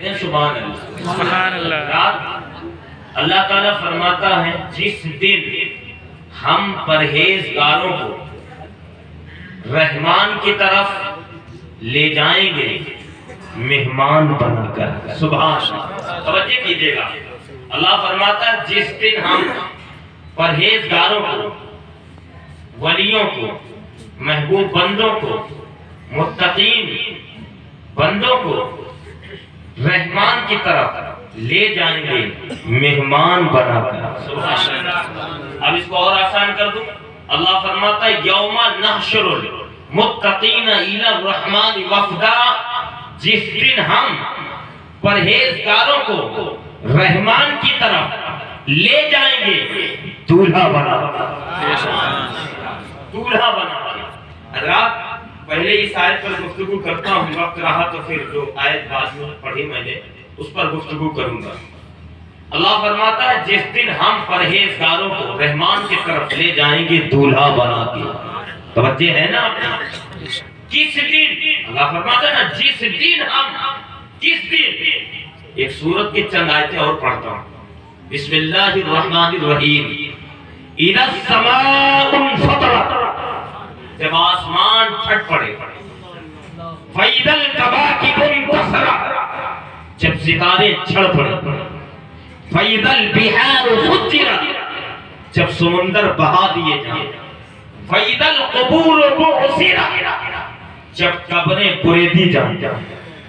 سبحان اللہ سبحان اللہ۔ اللہ تعالیٰ فرماتا ہے جس دن ہم پرہیزگاروں کو رحمان کی طرف لے جائیں گے مہمان بنا کر، سبحان اللہ، توجہ کیجئے گا۔ اللہ فرماتا ہے جس دن ہم پرہیزگاروں کو، ولیوں کو، محبوب بندوں کو، متقین بندوں کو رحمان کی طرف لے جائیں گے مہمان بنا کر، سبحان اللہ۔ اب اس کو اور آسان کر دوں، اللہ فرماتا ہے یوم نحشر المتقین الی الرحمن وفدا، جس دن ہم پرہیزگاروں کو رحمان کی طرف لے جائیں گے دولہا بنا کر، دولہا بنا کر۔ حضرات پہلے اس آیت پر گفتگو کرتا ہوں، وقت رہا تو پھر جو آیت بعد میں پڑھی میں نے اس پر گفتگو کروں گا۔ اللہ فرماتا ہے جس دن ہم پرہیزگاروں کو رحمان کی طرف لے جائیں گے دولہا بنا کے، توجہ ہے نا اپنا، کس دن اللہ فرماتا ہے نا جس دن ہم، کس دن، ایک سورت کی چند آیتیں اور پڑھتا ہوں۔ بسم اللہ الرحمن الرحیم، اذا السماء انفطرت، جب آسمان پھٹ پڑے، فَإِذَا الْكَوَاكِبُ انتَثَرَتْ، جب ستارے چھڑ پڑے، فَإِذَا الْبِحَارُ فُجِّرَتْ، جب سمندر بہا دیے جائیں، فَإِذَا الْقُبُورُ بُعْثِرَتْ، جب قبریں کھودی جائیں،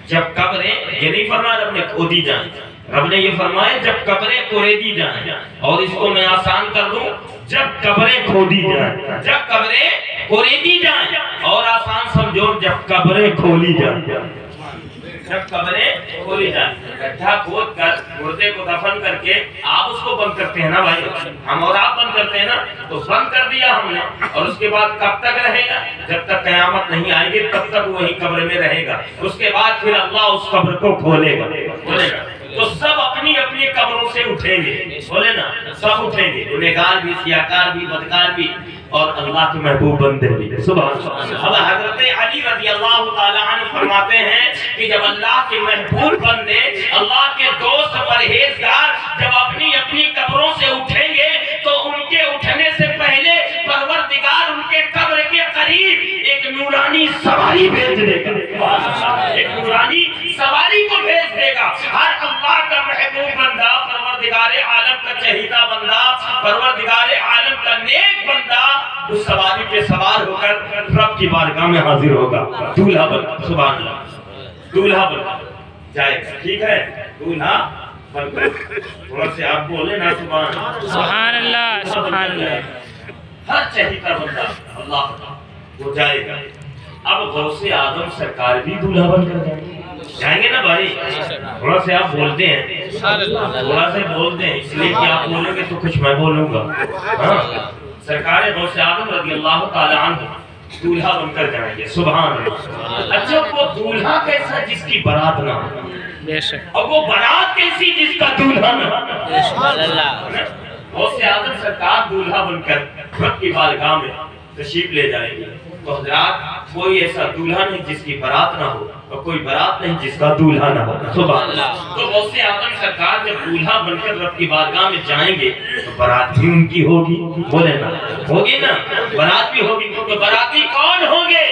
جب قبریں یہ نہیں فرمایا رب نے کھودی جائیں، رب نے یہ فرمایا جب قبریں کھودی جائیں، اور اس کو میں آسان کر دوں جب قبریں کھودی جائیں، جب قبریں کھودی جائیں، اور آسان سمجھو جب قبریں کھولی جائیں، جب قبریں کھولی جائیں، گڈھا کھود کر مردے کو دفن کر کے آپ اس کو بند کرتے ہیں نا بھائی، ہم اور آپ بند کرتے ہیں نا، تو بند کر دیا ہم نے، اور اس کے بعد کب تک رہے گا؟ جب تک قیامت نہیں آئے گی تب تک وہی قبر میں رہے گا، اس کے بعد پھر اللہ اس قبر کو کھولے گا، تو سب اپنی اپنی قبروں سے اٹھیں گے، بولے نا سب اٹھیں گے، گنہگار بھی، سیاکار بھی، بدکار بھی، اور اللہ کے محبوب بندے بھی، سبحان اللہ۔ اب حضرت علی رضی اللہ تعالیٰ عنہ فرماتے ہیں کہ جب اللہ کے محبوب بندے، اللہ کے دوست پرہیزگار جب اپنی اپنی قبروں سے اٹھیں گے تو ان کے اٹھنے سے پہلے پروردگار ان کے قبر کے قریب ایک نورانی سواری بھیج دے گا، ایک نورانی سواری کو بھیج دے گا۔ ہر اللہ کا محبوب بندہ، پروردگار عالم کا چہیتا بندہ، پروردگار عالم کا نیک بندہ اس سواری پہ سوار ہو کر رب کی بارگاہ میں حاضر ہوگا، دولہا بن کر، سبحان اللہ، دولہا بن کر جائے گا، ٹھیک ہے، دولہا بن کر، تھوڑا سے آپ بولے نا سبحان اللہ، سبحان اللہ، ہر چہیتا بندہ اللہ کا وہ جائے گا۔ اب غوث اعظم سرکار بھی دولہا بن کر جائیں گے نا بھائی، تھوڑا سے آپ بولتے ہیں، تھوڑا سے بولتے ہیں، اس لیے کہ آپ بولیں گے تو کچھ میں بولوں گا، ہاں، سرکار غوث اعظم رضی اللہ تعالی عنہ دولہا بن کر جائیں گے، سبحان اللہ۔ اچھا وہ دولہا کیسا جس کی برات نہ ہو، اور وہ برات کیسی جس کا دولہا نہ ہو؟ غوث اعظم سرکار دولہا بن کر رب کی بارگاہ میں تشریف لے جائیں گے، تو حضرات کوئی ایسا دولہا نہیں جس کی برات نہ ہو، اور کوئی برات نہیں جس کا دولہا نہ ہو، سبحان اللہ۔ تو غوث اعظم سرکار جب دولہا بن کر رب کی بارگاہ میں جائیں گے تو برات بھی ان کی ہوگی، بولے نا ہوگی نا، برات بھی ہوگی، تو براتی کون ہوں گے؟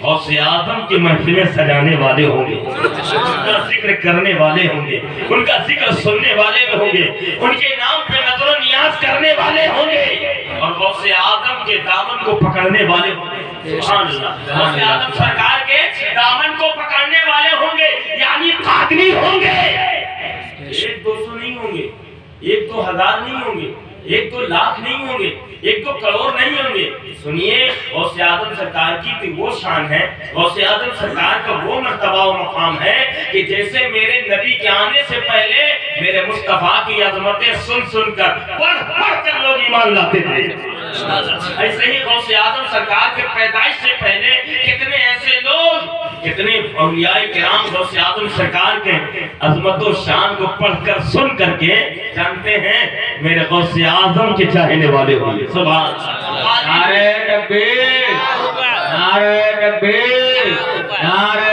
غوث اعظم کی محفلیں سجانے والے ہوں گے، ان کا ذکر کرنے والے ہوں گے، ان کا ذکر سننے والے ہوں گے، ان کے نام پہ نظر و نیاز کرنے والے ہوں گے، اور غوث اعظم کے دامن کو پکڑنے والے ہوں گے، سبحان اللہ۔ غوث اعظم سرکار کے دامن کو پکڑنے والے ہوں گے، یعنی قادری ہوں گے، 100-200 نہیں ہوں گے، 1-2 ہزار نہیں ہوں گے، 1-2 لاکھ نہیں ہوں گے، 1-2 کروڑ نہیں ہوں گے۔ سنیے غوث اعظم سرکار کی وہ شان ہے، غوث اعظم سرکار کا وہ مرتبہ و مقام ہے کہ جیسے میرے نبی کے آنے سے پہلے میرے مصطفیٰ کی عظمتیں سن کر پڑھ کر لوگ ایمان لاتے تھے، ایسے ہی غوث اعظم سرکار کے پیدائش سے پہلے کتنے ایسے لوگ، کتنے اولیاء کرام غوث اعظم سرکار کے عظمت و شان کو پڑھ کر سن کر کے جانتے ہیں میرے غوث اعظم کے چاہنے والے ہوئے، سبحان اللہ۔ نعرہ تکبیر، نعرہ تکبیر، نعرہ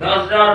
10,000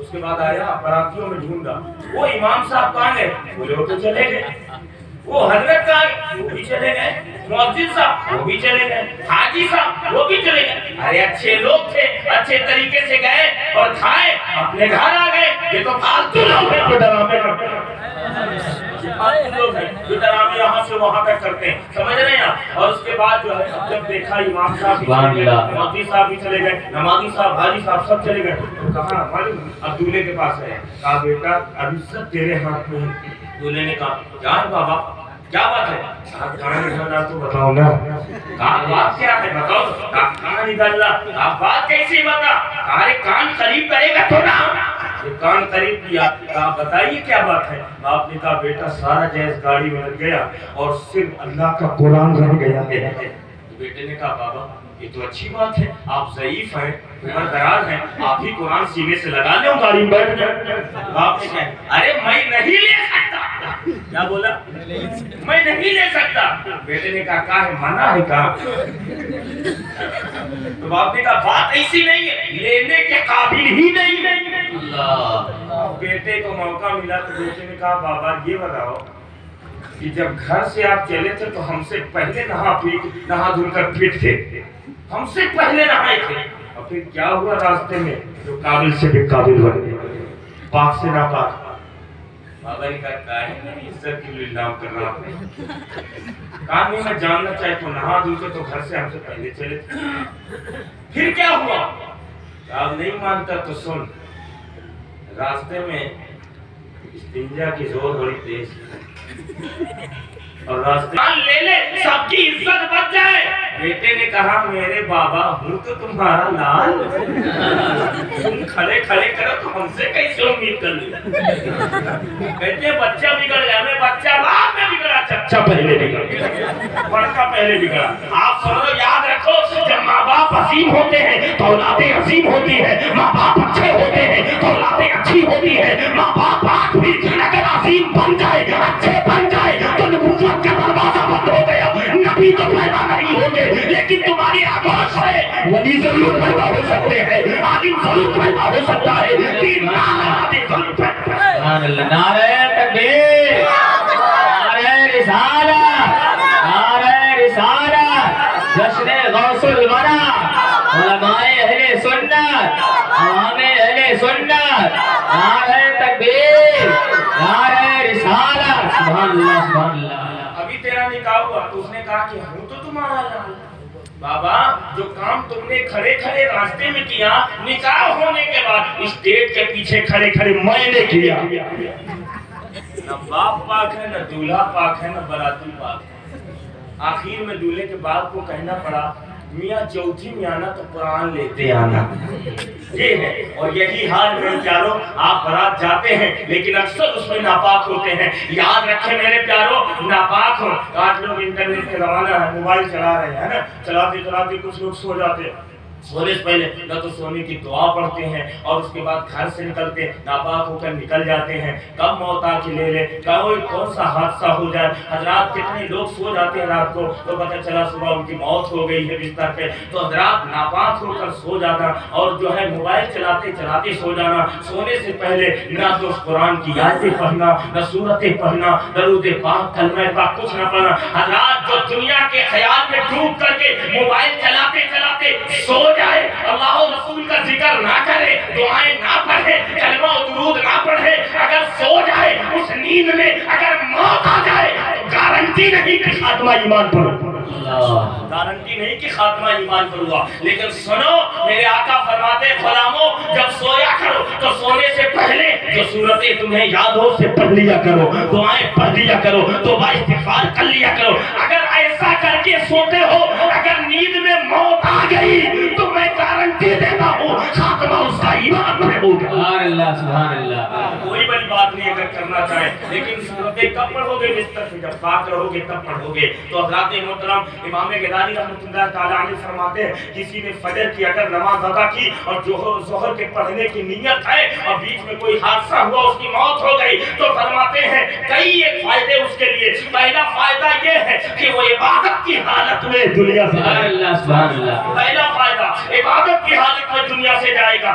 اس کے بعد آیا براتیوں میں ڈھونڈا, وہ امام صاحب کہاں گئے؟ بولے وہ تو چلے گئے. وہ حضرت کہاں گئے؟ وہ بھی چلے گئے. مؤذن صاحب وہ بھی چلے گئے. حاجی صاحب وہ بھی چلے گئے. ارے اچھے لوگ تھے, اچھے طریقے سے گئے اور کھائے, اپنے گھر آ گئے. یہ تو فالتو لوگ ہیں جو ڈرامے کرتے ہیں, فالتو لوگ ہیں جو ڈرامے یہاں سے وہاں تک کرتے ہیں, سمجھ رہے ہیں آپ. اور اس کے بعد جو ہے جب دیکھا امام صاحب بھی چلے گئے, مؤذن صاحب بھی چلے گئے, نمازی صاحب, حاجی صاحب سب چلے گئے. تو کہا معلوم, اب دولہے کے پاس ہے. کہا بیٹا ابھی سب تیرے ہاتھ میں ہے. دولہے نے کہا کیا ہے بابا, کیا بات ہے؟ کہاں نکالنا تو بتاؤ نا. کہا بات کیا ہے بتاؤ. کہاں نکالنا, آپ بات کیسے بتا. ارے کان قریب کرے گا تو نا. کان قریب کیا. کہا بتائیے کیا بات ہے. آپ نے کہا بیٹا سارا جہیز گاڑی میں لگ گیا اور صرف اللہ کا قرآن رہ گیا. بیٹے نے کہا بابا یہ تو اچھی بات ہے, آپ ضعیف ہیں, عمر دراز ہیں, آپ ہی قرآن سینے سے لگا لیں, گاڑی میں بیٹھ جائیں. باپ نے کہا ارے میں نہیں لے سکتا. کیا بولا؟ میں نہیں لے سکتا. بیٹے نے کہا ہے منع ہے کہا. تو باپ نے کہا بات ایسی نہیں ہے, لینے کے قابل ہی نہیں ہے. اللہ. بیٹے کو موقع ملا تو بیٹے نے کہا بابا یہ بتاؤ کہ جب گھر سے آپ چلے تھے تو ہم سے پہلے نہا دھل کر پھر تھے, ہم سے پہلے نہائے تھے, اور پھر کیا ہوا راستے میں جو قابل سے بھی قابل بن گئے, پاک سے ناپاک. بابا نے کہا ہے میری عزت کے لیے الزام کر رہا ہوں. کہا نہیں میں جاننا چاہتا ہوں, نہا دھل کے تو گھر سے ہم سے پہلے چلے تھے, پھر کیا ہوا؟ آپ نہیں مانتا تو سن. راستے میں استنجا کی زور بڑی تیز اور راستے لے لے سب کی عزت بچ جائے. بیٹے نے کہا میرے بابا ہوں تو تمہارا لال, تم کھڑے کھڑے کرو تو ہم سے کیسے امید کر لی. کہتے بچہ بگڑ گیا. میں بچہ بعد میں بگڑا, چچا پہلے بگڑ گیا, بڑکا پہلے بگڑا. آپ سنو یاد رکھو جب ماں باپ عظیم ہوتے ہیں تو اولادیں عظیم ہوتی ہیں, ماں باپ اچھے ہوتے ہیں تو اولادیں اچھی ہوتی ہیں. ماں باپ آج بھی اگر عظیم بن جائے, اچھے بن جائے تو نبوت کا دروازہ بند ہو گیا. نبی تو پیدا نہیں ہوں گے لیکن تمہاری آواز سے ولی ضرور پیدا ہو سکتے ہیں, عالم ضرور پیدا ہو سکتا ہے. سبحان اللہ. نعرہ تکبیر, نعرہ رسالت, نعرہ رسالت, جشن غوث الورا, علماء اہل سنت, عوام اہل سنت. نعرہ تکبیر, نعرہ رسالت. سبحان اللہ, سبحان اللہ. ابھی تیرا نکاح ہوا تو اس نے کہا کہ ہوں تو تمہارا لال. بابا جو کام تم نے کھڑے کھڑے راستے میں کیا, نکاح ہونے کے بعد اسٹیج کے پیچھے کھڑے کھڑے میں نے کیا. نہ باپ پاک ہے, نہ دولہا پاک ہے, نہ باراتی پاک ہے. آخر میں دولہے کے باپ کو کہنا پڑا میاں چوتھی میں آنا تو قرآن لیتے آنا. یہ ہے, اور یہی حال میرے پیاروں, آپ بارات جاتے ہیں لیکن اکثر اس میں ناپاک ہوتے ہیں. یاد رکھیں میرے پیاروں, ناپاک ہو. آج لوگ انٹرنیٹ کے زمانہ ہے, موبائل چلا رہے ہیں نا, چلاتے چلاتے کچھ لوگ سو جاتے ہیں. سونے سے پہلے نہ تو سونے کی دعا پڑھتے ہیں اور اس کے بعد گھر سے نکلتے ناپاک ہو کر نکل جاتے ہیں. کب موت آ کے لے لے, کون سا حادثہ ہو جائے. حضرات کتنے لوگ سو جاتے ہیں رات کو تو پتہ چلا صبح ان کی موت ہو گئی ہے بستر پہ. تو حضرات ناپاک ہو کر سو جانا اور جو ہے موبائل چلاتے چلاتے سو جانا. سونے سے پہلے نہ تو قرآن کی آیتیں پڑھنا, نہ سورتیں پڑھنا, درود پاک کلمہ پاک کچھ نہ پڑھنا. حضرات جو دنیا کے خیال میں ڈوب کر کے موبائل چلاتے چلاتے سو جائے, اللہ و رسول کا ذکر نہ کرے, دعائیں نہ پڑھے, کلمہ و درود نہ پڑھے, اگر سو جائے اس نیند میں اگر موت آ جائے تو گارنٹی نہیں کہ خاتمہ ایمان پر, گارنٹی نہیں کہ خاتمہ ایمان پر ہوا. لیکن سنو میرے آقا فرماتے غلاموں جب سویا کرو تو سونے سے پہلے جو صورتیں تمہیں یاد ہو سے پڑھ لیا کرو, دعائیں پڑھ لیا کرو, توبہ استغفار کر لیا کرو. اگر ایسا کر کے سوتے ہو, اگر نیند میں موت آ گئی تو میں گارنٹی دیتا ہوں خاتمہ اس کا ایمان پر ہوگا. سبحان اللہ, سبحان اللہ. کوئی بڑی بات نہیں اگر کرنا چاہے, لیکن صورتیں کب پڑھو گے بستر سے, جب پاک رہو گے تب پڑھو گے. تو حضرات محترم امام غزالی رحمۃ اللہ تعالیٰ علیہ فرماتے ہیں کسی نے فجر کی اگر نماز ادا کی اور ظہر کے پڑھنے کی نیت ہے اور بیچ میں کوئی حادثہ ہوا, اس کی موت ہو گئی, تو فرماتے ہیں کئی ایک فائدے اس کے لیے. پہلا فائدہ یہ ہے کہ وہ عبادت کی حالت میں دنیا سے, سبحان اللہ, سبحان اللہ. پہلا فائدہ عبادت کی حالت میں دنیا سے جائے گا.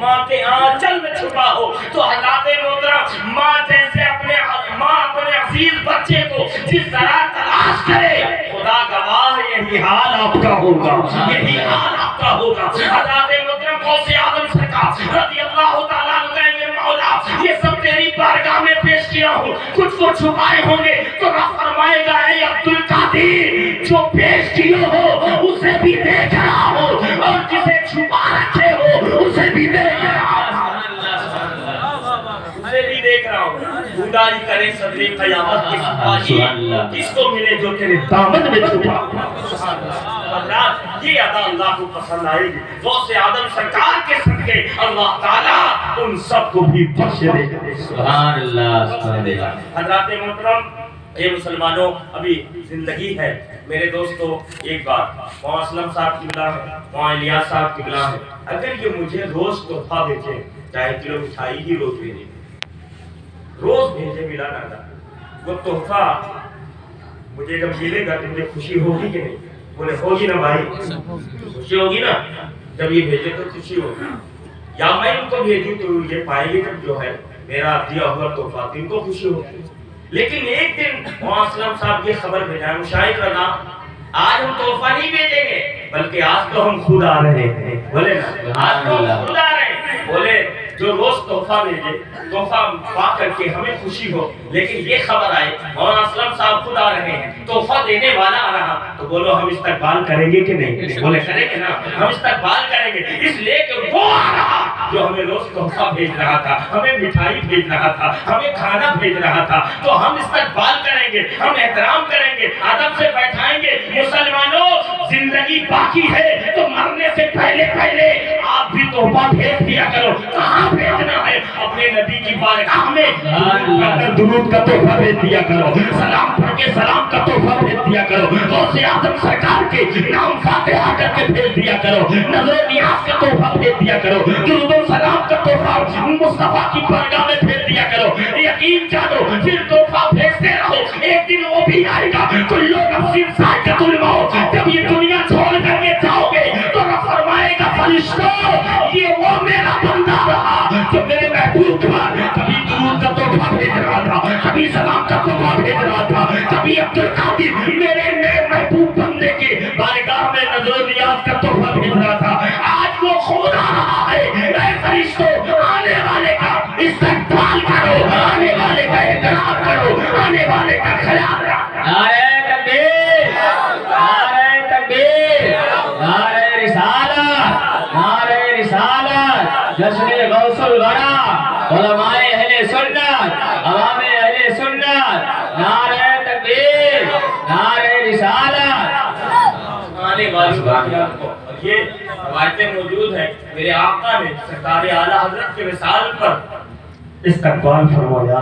ماں کے آنچل میں چھپا ہو، تو حضرات محترم ماں جیسے اپنے عزیز بچے کو جس طرح تلاش کرے، خدا گواہ یہی حال آپ کا ہوگا، یہی حال آپ کا ہوگا۔ حضرات محترم غوث اعظم سرکار رضی اللہ تعالیٰ عنہ کہیں مولا یہ سب تیری بارگاہ میں پیش کیا ہوں، کچھ کو چھپائے ہوں گے تو رب فرمائے گا اے عبد القادر جو پیش کیے ہو اسے بھی دیکھ رہا ہو، اور جسے چھپا رکھے ہو اسے بھی دیکھ رہا ہو، اسے بھی دیکھ رہا ہوں۔ خدائی کرے صدر قیامت کی سپاہی کس کو ملے جو تیرے دامن میں چھپا یہ ادا اللہ کو پسند آئے گی۔ غوث اعظم سرکار کے صدقے اللہ تعالیٰ ان سب کو بھی بخش دے گا۔ سبحان اللہ سبحان اللہ۔ حضرات محترم اے مسلمانوں، ابھی زندگی ہے میرے دوستو، ایک بات وہاں اسلم صاحب قبلہ ہے، وہاں الیاس صاحب قبلہ ہے، اگر یہ مجھے روز تحفہ بھیجے، چاہے کلو مٹھائی ہی روز بھیجے، روز بھیجے ملا کرتا، وہ تحفہ مجھے جب ملے گا تو مجھے خوشی ہوگی کہ نہیں؟ بولے ہوگی نا بھائی، خوشی ہوگی نا جب یہ بھیجے تو خوشی ہوگی، یا میں ان کو بھیجوں تو یہ پائیں گے جب جو ہے میرا دیا ہوا تحفہ، ان کو خوشی ہوگی۔ لیکن ایک دن وہاں اسلم صاحب یہ خبر بھیجائے مشاہد رضا آج ہم تحفہ نہیں بھیجیں گے بلکہ آج تو ہم خود آ رہے ہیں، بولے نا آج تو ہم خود آ رہے ہیں، بولے جو روز تحفہ بھیجے تحفہ پا کر کے ہمیں خوشی ہو، لیکن یہ خبر آئے مولانا اسلم صاحب خود آ رہے ہیں، تحفہ دینے والا آ رہا، تو بولو ہم استقبال کریں گے کہ نہیں؟ بولے کریں گے نا، ہم استقبال کریں گے، اس لیے کہ وہ آ رہا جو ہمیں روز تحفہ بھیج رہا تھا، ہمیں مٹھائی بھیج رہا تھا، ہمیں کھانا بھیج رہا تھا، تو ہم استقبال کریں گے، ہم احترام کریں گے، ادب سے بیٹھائیں گے۔ مسلمانوں زندگی باقی ہے تو مرنے سے پہلے پہلے آپ بھی تحفہ بھیج دیا کرو۔ کہاں بھیجنا ہے؟ اپنے نبی کی بارگاہ میں درود کا تحفہ بھیج دیا کرو، سلام پڑھ کے سلام کا تحفہ بھیج دیا کرو، غوث اعظم سرکار کے نام فاتحہ کر کے بھیج دیا کرو، نظر نیاز کا تحفہ بھیج دیا کرو، درود و سلام کا تحفہ مصطفیٰ کی بارگاہ میں بھیج دیا کرو۔ یقین جانو پھر تحفہ بھیجتے رہو، ایک دن وہ بھی آئے گا، کل نفس ذائقۃ الموت، جب یہ دنیا چھوڑ کر کے جاؤ گے تو رب فرمائے گا فرشتوں یہ وہ میرا بندہ رہا جو میرے محبوب کا کبھی درود کا تحفہ بھیج رہا تھا، کبھی سلام کا تحفہ بھیج رہا تھا، کبھی عبد القادر میرے نئے محبوب بندے کے بارگاہ میں نظر و نیاز کا تحفہ بھیج رہا تھا، آج وہ خود آ رہا ہے۔ اے فرشتوں آنے والے کا استقبال کرو، آنے والے کا احترام کرو، آنے والے کا خیال رکھو۔ نعرہ تکبیر، نعرہ تکبیر، نعرہ رسالت، نعرہ رسالت، جشن غوث الورا، علماء اہل سنت، عوام اہل سنت، نعرہ تکبیر، نعرہ رسالت۔ آنے والی واقعات کو یہ روایتیں موجود ہیں، میرے آقا نے سرکار اعلیٰ حضرت کے وصال پر استقبال فرمایا،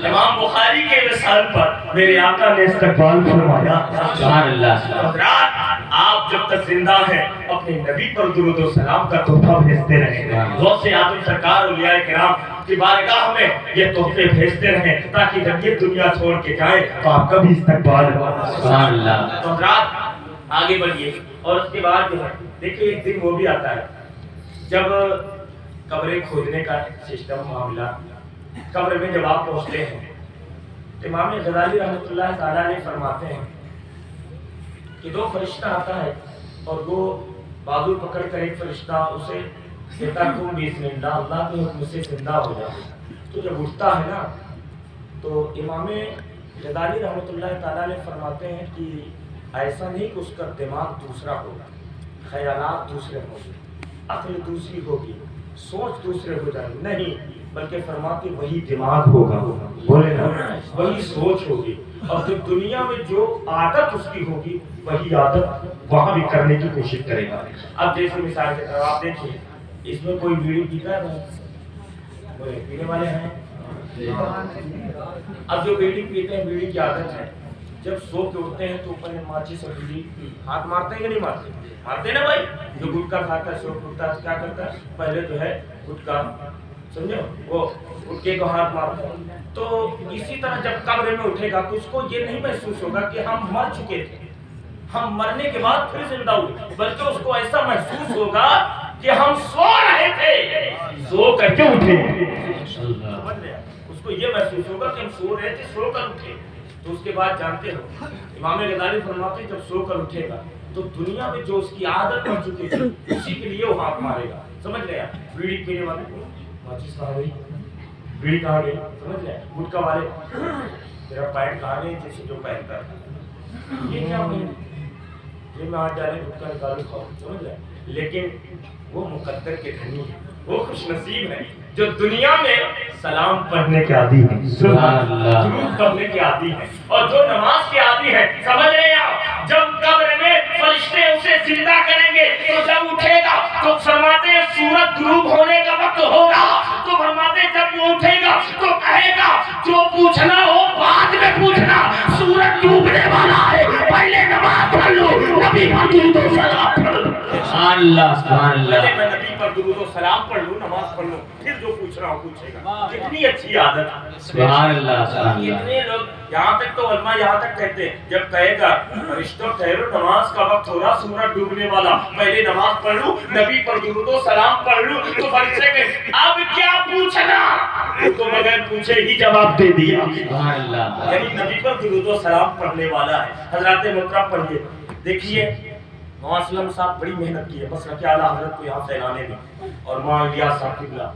امام بخاری کے وصال پر میرے آقا نے استقبال فرمایا۔ سبحان اللہ۔ حضرات آپ جب تک زندہ ہیں اپنے نبی پر درود و سلام کا تحفہ بھیجتے رہیں، غوث اعظم سرکار اولیاء کرام کی بارگاہ میں یہ تحفے بھیجتے رہیں تاکہ جب یہ دنیا چھوڑ کے جائیں تو آپ کا بھی استقبال ہو۔ سبحان اللہ۔ تو حضرات آگے بڑھیے، اور اس کے بعد جو ہے دیکھیے ایک دن وہ بھی آتا ہے جب قبریں کھودنے کا سسٹم معاملہ، قبر میں جب آپ پہنچتے ہیں امام غزالی رحمۃ اللہ تعالیٰ نے فرماتے ہیں کہ دو فرشتہ آتا ہے اور وہ بازو پکڑ کر ایک فرشتہ اسے کہتا تم بسم اللہ، اللہ کے حکم سے زندہ ہو جاؤ، تو جب اٹھتا ہے نا تو امام غزالی رحمۃ اللہ تعالیٰ نے فرماتے ہیں کہ ایسا نہیں کہ اس کا دماغ دوسرا ہوگا، خیالات دوسرے ہوں گے، عقل دوسری ہوگی، سوچ دوسرے ہو جائیں گے، نہیں بلکہ فرماتے وہی دماغ ہوگا، بولے نا وہی سوچ ہوگی، اور جو دنیا میں جو عادت اس کی ہوگی وہی عادت وہاں بھی کرنے کی کوشش کرے گا۔ اب جیسے مثال کے طور آپ دیکھیے اس میں کوئی بیڑی پیتا ہے بولے پینے والے ہیں، اب جو بیڑی پیتے ہیں بیڑی کی عادت ہے جب سو کے اٹھتے ہیں تو اوپر میں ماچی سے بیڑی ہاتھ مارتے ہیں کہ نہیں مارتے؟ مارتے نا بھائی، جو گٹکا کھاتا ہے سو کے اٹھتا ہے کیا کرتا ہے پہلے جو ہے گٹکا سمجھو وہ گٹکے کو ہاتھ مارتا ہے، تو اسی طرح جب قبر میں اٹھے گا تو اس کو یہ نہیں محسوس ہوگا کہ ہم مر چکے تھے، ہم مرنے کے بعد پھر زندہ ہوئے، بلکہ اس کو ایسا محسوس ہوگا کہ ہم سو رہے تھے سو کر کے اٹھے۔ سمجھ رہے ہیں؟ اس کو یہ محسوس ہوگا کہ ہم سو رہے تھے سو کر اٹھے۔ تو اس کے بعد جانتے ہو امام غزالی فرماتے ہیں جب سو کر اٹھے گا تو دنیا میں جو اس کی عادت بن چکی تھی اسی کے لیے وہ ہاتھ مارے گا۔ سمجھ گیا؟ بیڑی پینے والے کو ماچس کہاں گئی، بیڑی کہاں گئی، سمجھ گیا؟ گٹکا والے تیرا پینٹ کہاں گئی جیسے جو پہنتا ہے، یہ کیا ہوئی یہ میں آج ڈالے گٹکا نکالو کھاؤ، سمجھ گیا؟ لیکن وہ مقدر کے دھنی ہے، وہ خوش نصیب ہے جو دنیا میں سلام پڑھنے کے عادی ہے، درود پڑھنے کے عادی ہے، اور جو نماز کے عادی ہے۔ سمجھ رہے ہیں آپ؟ جب قبر میں فرشتے اسے زندہ کریں گے تو جب اٹھے گا تو فرماتے ہیں سورج غروب ہونے کا وقت ہوگا، تو فرماتے ہیں جب وہ اٹھے گا تو کہے گا جو پوچھنا ہو بعد میں پوچھنا، سورج ڈوبنے والا ہے، پہلے نماز پڑھ لو، نبی پر درود و سلام پڑھ لو۔ اللہ سبحان اللہ، پہلے میں نبی پر درود و سلام پڑھ لوں، نماز پڑھ لوں، پھر جو پوچھنا ہو پوچھے گا۔ کتنی اچھی عادت ہے، سبحان اللہ سبحان اللہ۔ کتنے لوگ یہاں تک تو علماء یہاں تک کہتے ہیں جب کہے گا فرشتوں ٹھہرو نماز کا وقت ہو رہا، سورج ڈوبنے والا، پہلے نماز پڑھ لوں، نبی پر درود و سلام پڑھ لوں، تو فرشتے کہے اب کیا پوچھنا، تو بغیر پوچھے ہی جواب دے دیا۔ سبحان اللہ، یعنی نبی پر درود و سلام پڑھنے والا ہے۔ حضرات محترم پڑھیے، دیکھیے مولانا اسلم صاحب بڑی محنت کی ہے مسلک اعلیٰ حضرت کو یہاں پھیلانے میں، اور مولانا الیاس صاحب قبلہ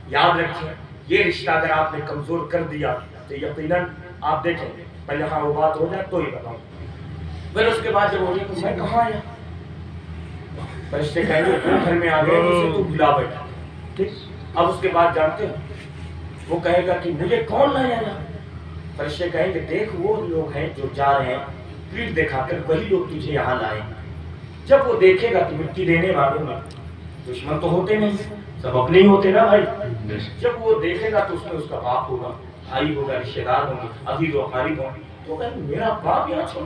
یاد رکھیں یہ رشتہ اگر آپ نے کمزور کر دیا تو یقیناً آپ دیکھیں پہلے ہاں وہ بات ہو جائے تو ہی بتاؤں، پھر اس کے بعد جب ہو گئی تو میں کہاں آیا، فرشتے کہیں گے تو گھر میں آ گئے اسے تو بھلا بیٹھا، ٹھیک؟ اب اس کے بعد جانتے ہیں وہ کہے گا کہ مجھے کون لایا یہاں، فرشتے کہیں گے دیکھ وہ لوگ ہیں جو جا رہے ہیں پیٹ دکھا کر وہی لوگ تجھے یہاں لائے۔ جب وہ دیکھے گا کہ مٹی دینے والوں میں دشمن تو ہوتے نہیں، سب اپنے ہی ہوتے نا بھائی، جب وہ دیکھے گا تو اس میں اس کا باپ ہوگا، بھائی ہوگا، رشتے دار ہوں گے، عزیز و اقارب ہوں گے، تو کہیں میرا باپ یہاں چھوڑ،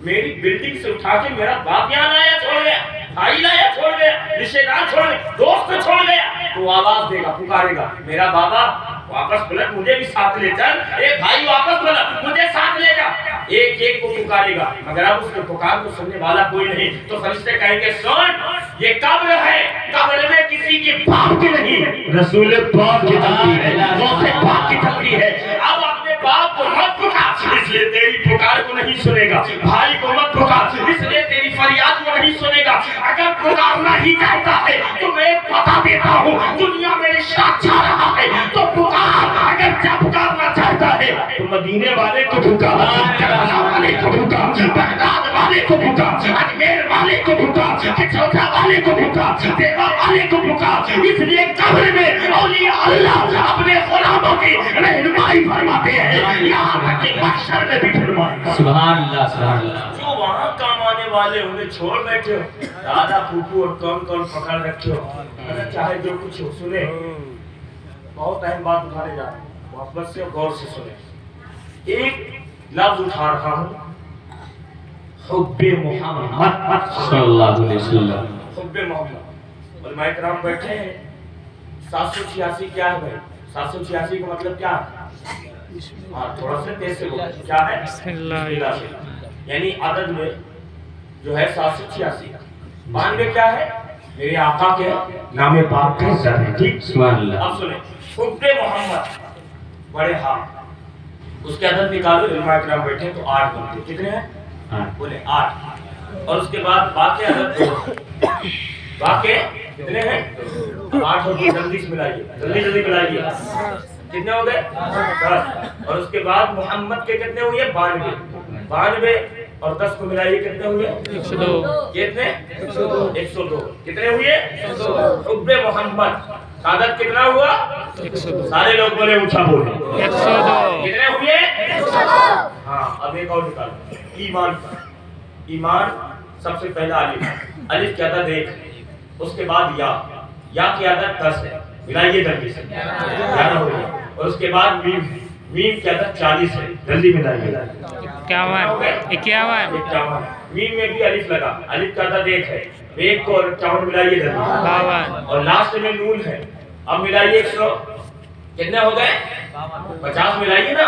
میری بلڈنگ سے اٹھا کے میرا باپ یہاں لایا چھوڑ گیا، بھائی لایا چھوڑ گیا، رشتے دار چھوڑ گیا، دوست چھوڑ گیا، تو آواز دے گا پکارے گا میرا بابا واپس پلٹ مجھے بھی ساتھ لے چل، اے بھائی واپس پلٹ مجھے ساتھ لے جا، ایک ایک کو پکارے گا، مگر اب اس کے پکار کو سننے والا کوئی نہیں، تو فرشتے کہیں گے سن یہ قبر ہے، قبر میں کسی کے باپ کی نہیں، رسول پاک کی تقریر ہے، غوث پاک کی تقریر ہے، اب اپنے باپ کو مت پکار اس لیے تیری پکار کو نہیں سنے گا، بھائی کو مت پکار اس لیے تیری فریاد کو نہیں سنے گا، اگر پکارنا ہی چاہتا ہے تو میں بتا دیتا ہوں دنیا میرے ساتھ چاہ رہا ہے تو پکار، اگر جب پکارنا چاہتا ہے تو مدینے والے کو پکار، کربلا والے کو پکار، بغداد والے کو پکار، اجمیر والے کو پکار، چوتھا والے کو پکار، دیوا والے کو پکار، اس لیے قبر میں اولیاء اللہ اپنے غلاموں کی رہنمائی فرماتے ہیں، یہاں تک کہ محشر میں بھی فرمائے۔ سبحان اللہ سبحان اللہ۔ جو وہاں کام آنے والے انہیں چھوڑ بیٹھے ہو، دادا پھوپھو اور کون کون پکڑ رکھے ہو، اگر چاہے جو کچھ ہو سنے، بہت اہم بات اٹھانے جا رہے ہیں، محبت سے اور غور سے سنے، ایک لفظ اٹھا رہا ہوں حب محمد صلی اللہ علیہ وسلم، حب محمد۔ علماء کرام بیٹھے ہیں، 786 کیا ہے بھائی؟ 786 کا مطلب کیا ہے؟ ہاں تھوڑا سا تیز سے بولو، کیا ہے؟ بسم اللہ، یعنی عدد میں جو ہے 786، 92 کیا ہے؟ میرے آقا کے نام پاک کا سر ہے، ٹھیک؟ سبحان اللہ۔ اب سنیں حب محمد بڑے ہاں اس کے عدد نکالو، علماء کرام بیٹھے ہیں تو 8 بنتے، کتنے ہیں؟ بولے 8، اور اس کے بعد باقی عدد باقی کتنے ہیں؟ 8 اور جلدی سے ملائیے، جلدی جلدی ملائیے، کتنے ہو گئے؟ 10، اور اس کے بعد محمد کے کتنے ہوئے؟ 92 اور 10 کو ملائیے کتنے ہوئے؟ 102، کتنے؟ 102، کتنے ہوئے؟ حب محمد عدد کتنا ہوا؟ 102، سارے لوگ بولے اونچا بولے 102، کتنے ہوئے؟ ہاں اب ایک اور نکالو، ایمان کا، ایمان سب سے پہلا الف، الف کی عدد 1، اس کے بعد یا کی عدد 10 ہے، ملائیے جلدی سے 11 ہو گئی، اور اس کے بعد میم، میم کی عدد 40 ہے، جلدی ملائیے 51، میم میں بھی الف لگا، الف کا عدد 1 ہے، 1 کو 51 ملائیے جلدی، 52، اور لاسٹ میں نون ہے، اب ملائیے 100، کتنے ہو گئے؟ 50 ملائیے نا،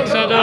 102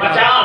50।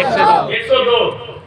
102 102।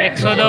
102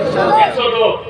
102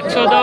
102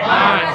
5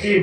3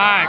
8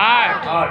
8 8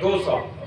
200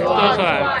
108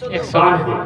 92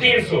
300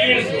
300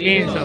300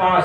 5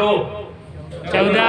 2 14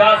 10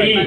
3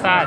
7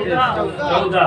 14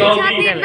24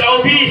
24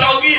24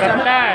70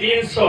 300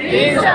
300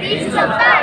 370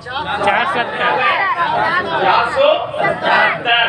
477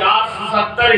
470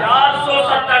470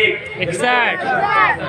1 61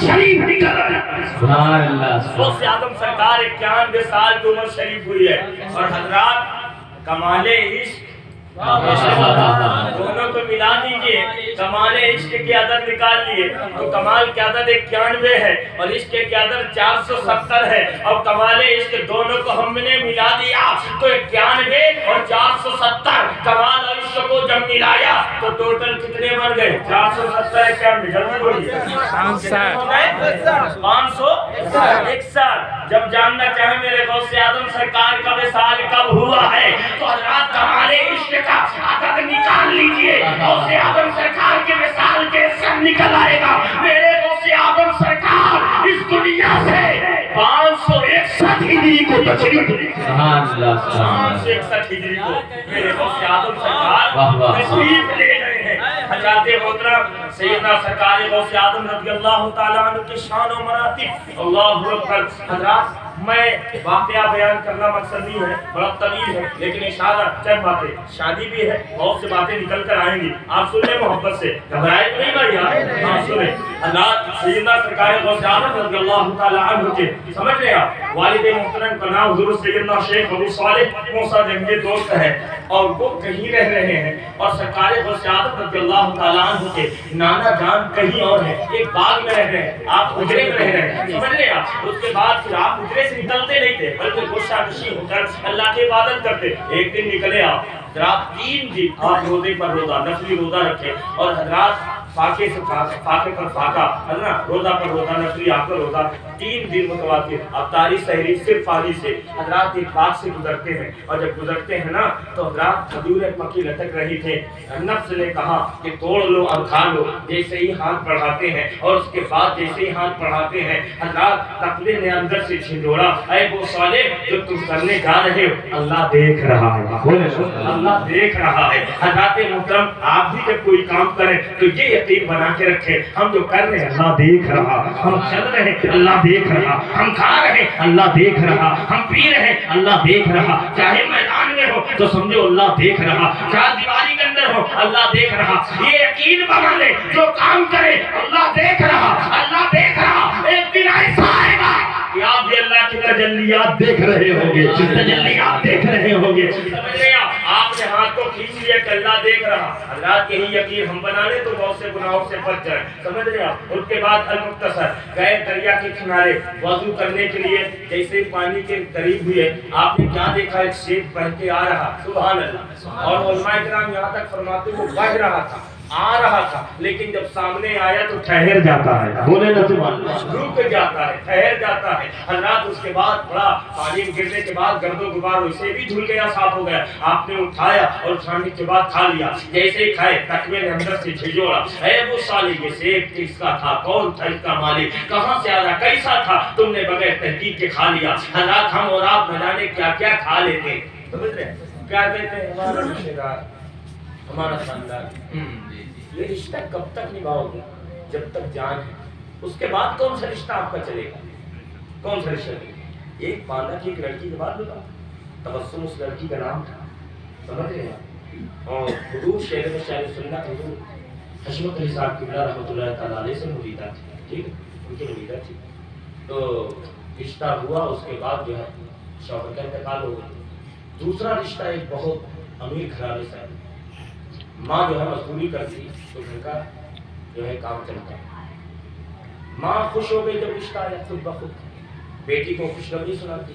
شریف نکل آیا. سبحان اللہ. غوث اعظم سرکار 91 سال کی عمر شریف ہوئی ہے اور حضرات کمال عشق دونوں کو ملا دیجئے. کمال عشق کی عدد نکال لیے تو کمال کی عدد 91 ہے اور عشق کی عدد 470 ہے اور کمال عشق دونوں کو ہم نے ملا دیا تو 91 اور 470 کمال عشق کو جب ملایا تو ٹوٹل کتنے بن گئے؟ 470 91. جلدی بولیے. 561. جب جاننا چاہیں میرے غوث اعظم سرکار کا وصال کب ہوا ہے تو حضرات کمال عشق کا عدد نکال لیجئے. غوث اعظم سرکار کے وصال کے سب نکل آئے گا. میرے غوث اعظم سرکار اس دنیا سے 561 ہجری کو تشریف لے گئے. سبحان اللہ. 561 ہجری کو میرے غوث اعظم سرکار تشریف لے گئے ہیں. حضرات محترم سیدنا سرکار غوث اعظم رضی اللہ تعالیٰ عنہ کی شان و مراتب اللہ اکبر. حضرات میں واقعہ بیان کرنا مقصد نہیں ہے, بڑا طویل ہے, لیکن انشاءاللہ چند باتیں, شادی بھی ہے, بہت سے باتیں نکل کر آئیں گی. آپ سن لیں محبت سے, گھبرائے تو نہیں بھائی آپ, آپ سنیں. اللہ سیدنا سرکار غوث اعظم رضی اللہ تعالیٰ عنہ کے سمجھ رہے آپ والد محترم کا نام حضرت سیدنا شیخ ابو صالح موسیٰ جنگی دوست ہے اور وہ کہیں رہ رہے ہیں اور سرکار غوث اعظم رضی اللہ تعالیٰ عنہ کے نانا جان کہیں اور ہیں, ایک باغ میں رہ رہے ہیں, آپ حجرے میں رہ رہے ہیں, سمجھ رہے آپ. اس کے بعد پھر آپ حجرے سے نکلتے نہیں تھے بلکہ گوشہ نشین ہو کر اللہ کی عبادت کرتے. ایک دن نکلے آپ رات 3 دن آپ روزے پر روزہ نفلی روزہ رکھے اور حضرات فاقے سے فاقے پر فاقہ حضرات روزہ پر روزہ نفلی آپ کا روزہ 3 دن متواتر افطاری سحری صرف پانی سے حضرات ایک باغ سے گزرتے ہیں اور جب گزرتے ہیں نا تو حضرات کھجوریں پکی لٹک رہی تھے. نفس نے کہا کہ توڑ لو اور کھا لو. جیسے ہی ہاتھ بڑھاتے ہیں اور اس کے بعد جیسے ہی ہاتھ بڑھاتے ہیں حضرات تقوی نے اندر سے چھنجوڑا, اے وہ صالح جو تم کرنے جا رہے ہو اللہ دیکھ رہا ہے, اللہ دیکھ رہا ہے. حضرات محترم آپ بھی جب کوئی کام کریں تو یہ یقین بنا کے رکھیں ہم جو کر رہے ہیں اللہ دیکھ رہا, ہم چل رہے ہیں اللہ دیکھ رہا, ہم کھا رہے ہیں اللہ دیکھ رہا, ہم پی رہے ہیں اللہ دیکھ رہا, چاہے میدان میں ہو تو سمجھو اللہ دیکھ رہا, چاہے دیواری کے اندر ہو اللہ دیکھ رہا. یہ یقین بنا لے جو کام کرے اللہ دیکھ رہا, اللہ دیکھ رہا. ایک دن ایسا آئے گا کہ آپ بھی اللہ کی تجلیات دیکھ رہے ہوں گے, تجلیات دیکھ رہے ہوں گے. سمجھ رہے ہیں آپ نے ہاتھ کو کھینچ لیا کہ اللہ دیکھ رہا. حضرات یہی یقین ہم بنا لیں تو بہت سے گناہوں سے بچ جائیں. سمجھ رہے آپ. اس کے بعد المختصر گئے دریا کے کنارے وضو کرنے کے لیے. جیسے پانی کے قریب ہوئے آپ نے کیا دیکھا, ایک سیب بہ کے آ رہا. سبحان اللہ. اور علماء کرام یہاں تک فرماتے وہ بہ رہا تھا, آ رہا تھا, لیکن جب سامنے آیا تو ٹھہر جاتا ہے. بولے نہ سبحان اللہ. رک جاتا ہے, ٹھہر جاتا ہے. حضرات اس کے بعد بڑا پانی گرنے کے بعد گرد و غبار اسے بھی دھل گیا, صاف ہو گیا. آپ نے اٹھایا اور اٹھانے کے بعد کھا لیا. جیسے ہی کھائے تقوی نے اندر سے جھنجھوڑا, اے وہ صالح یہ سیب کس کا تھا, کون تھا اس کا مالک, کہاں سے آیا, کیسا تھا, تم نے بغیر تحقیق کے کھا لیا. حضرات ہم اور آپ نہ جانے کیا کیا کھا لیتے ہیں. سمجھ رہے ہیں کیا کہتے ہیں ہمارا رشتہ دار, ہمارا خاندان. یہ رشتہ کب تک نبھاؤ گے؟ جب تک جان ہے. اس کے بعد کون سا رشتہ آپ کا چلے گا, کون سا رشتہ چلے گا. ایک باندھا کی ایک لڑکی کے بعد بتا, تبسم اس لڑکی کا نام تھا. سمجھ رہے ہیں. اور حضور شہر میں شاعر سنت حضور حشمت علی صاحب قبلہ رحمۃ اللہ تعالیٰ علیہ سے مریدہ تھی. ٹھیک ہے, ان کی مریدہ تھی. تو رشتہ ہوا, اس کے بعد جو ہے شوہر کا انتقال ہو گیا. دوسرا رشتہ ایک بہت امیر گھرانے سے ہے. ماں جو ہے مزدوری کرتی تو گھر کا جو ہے کام چلتا. ماں خوش ہو گئی جب رشتہ آیا خود بخود. بیٹی کو خوشخبری سناتی,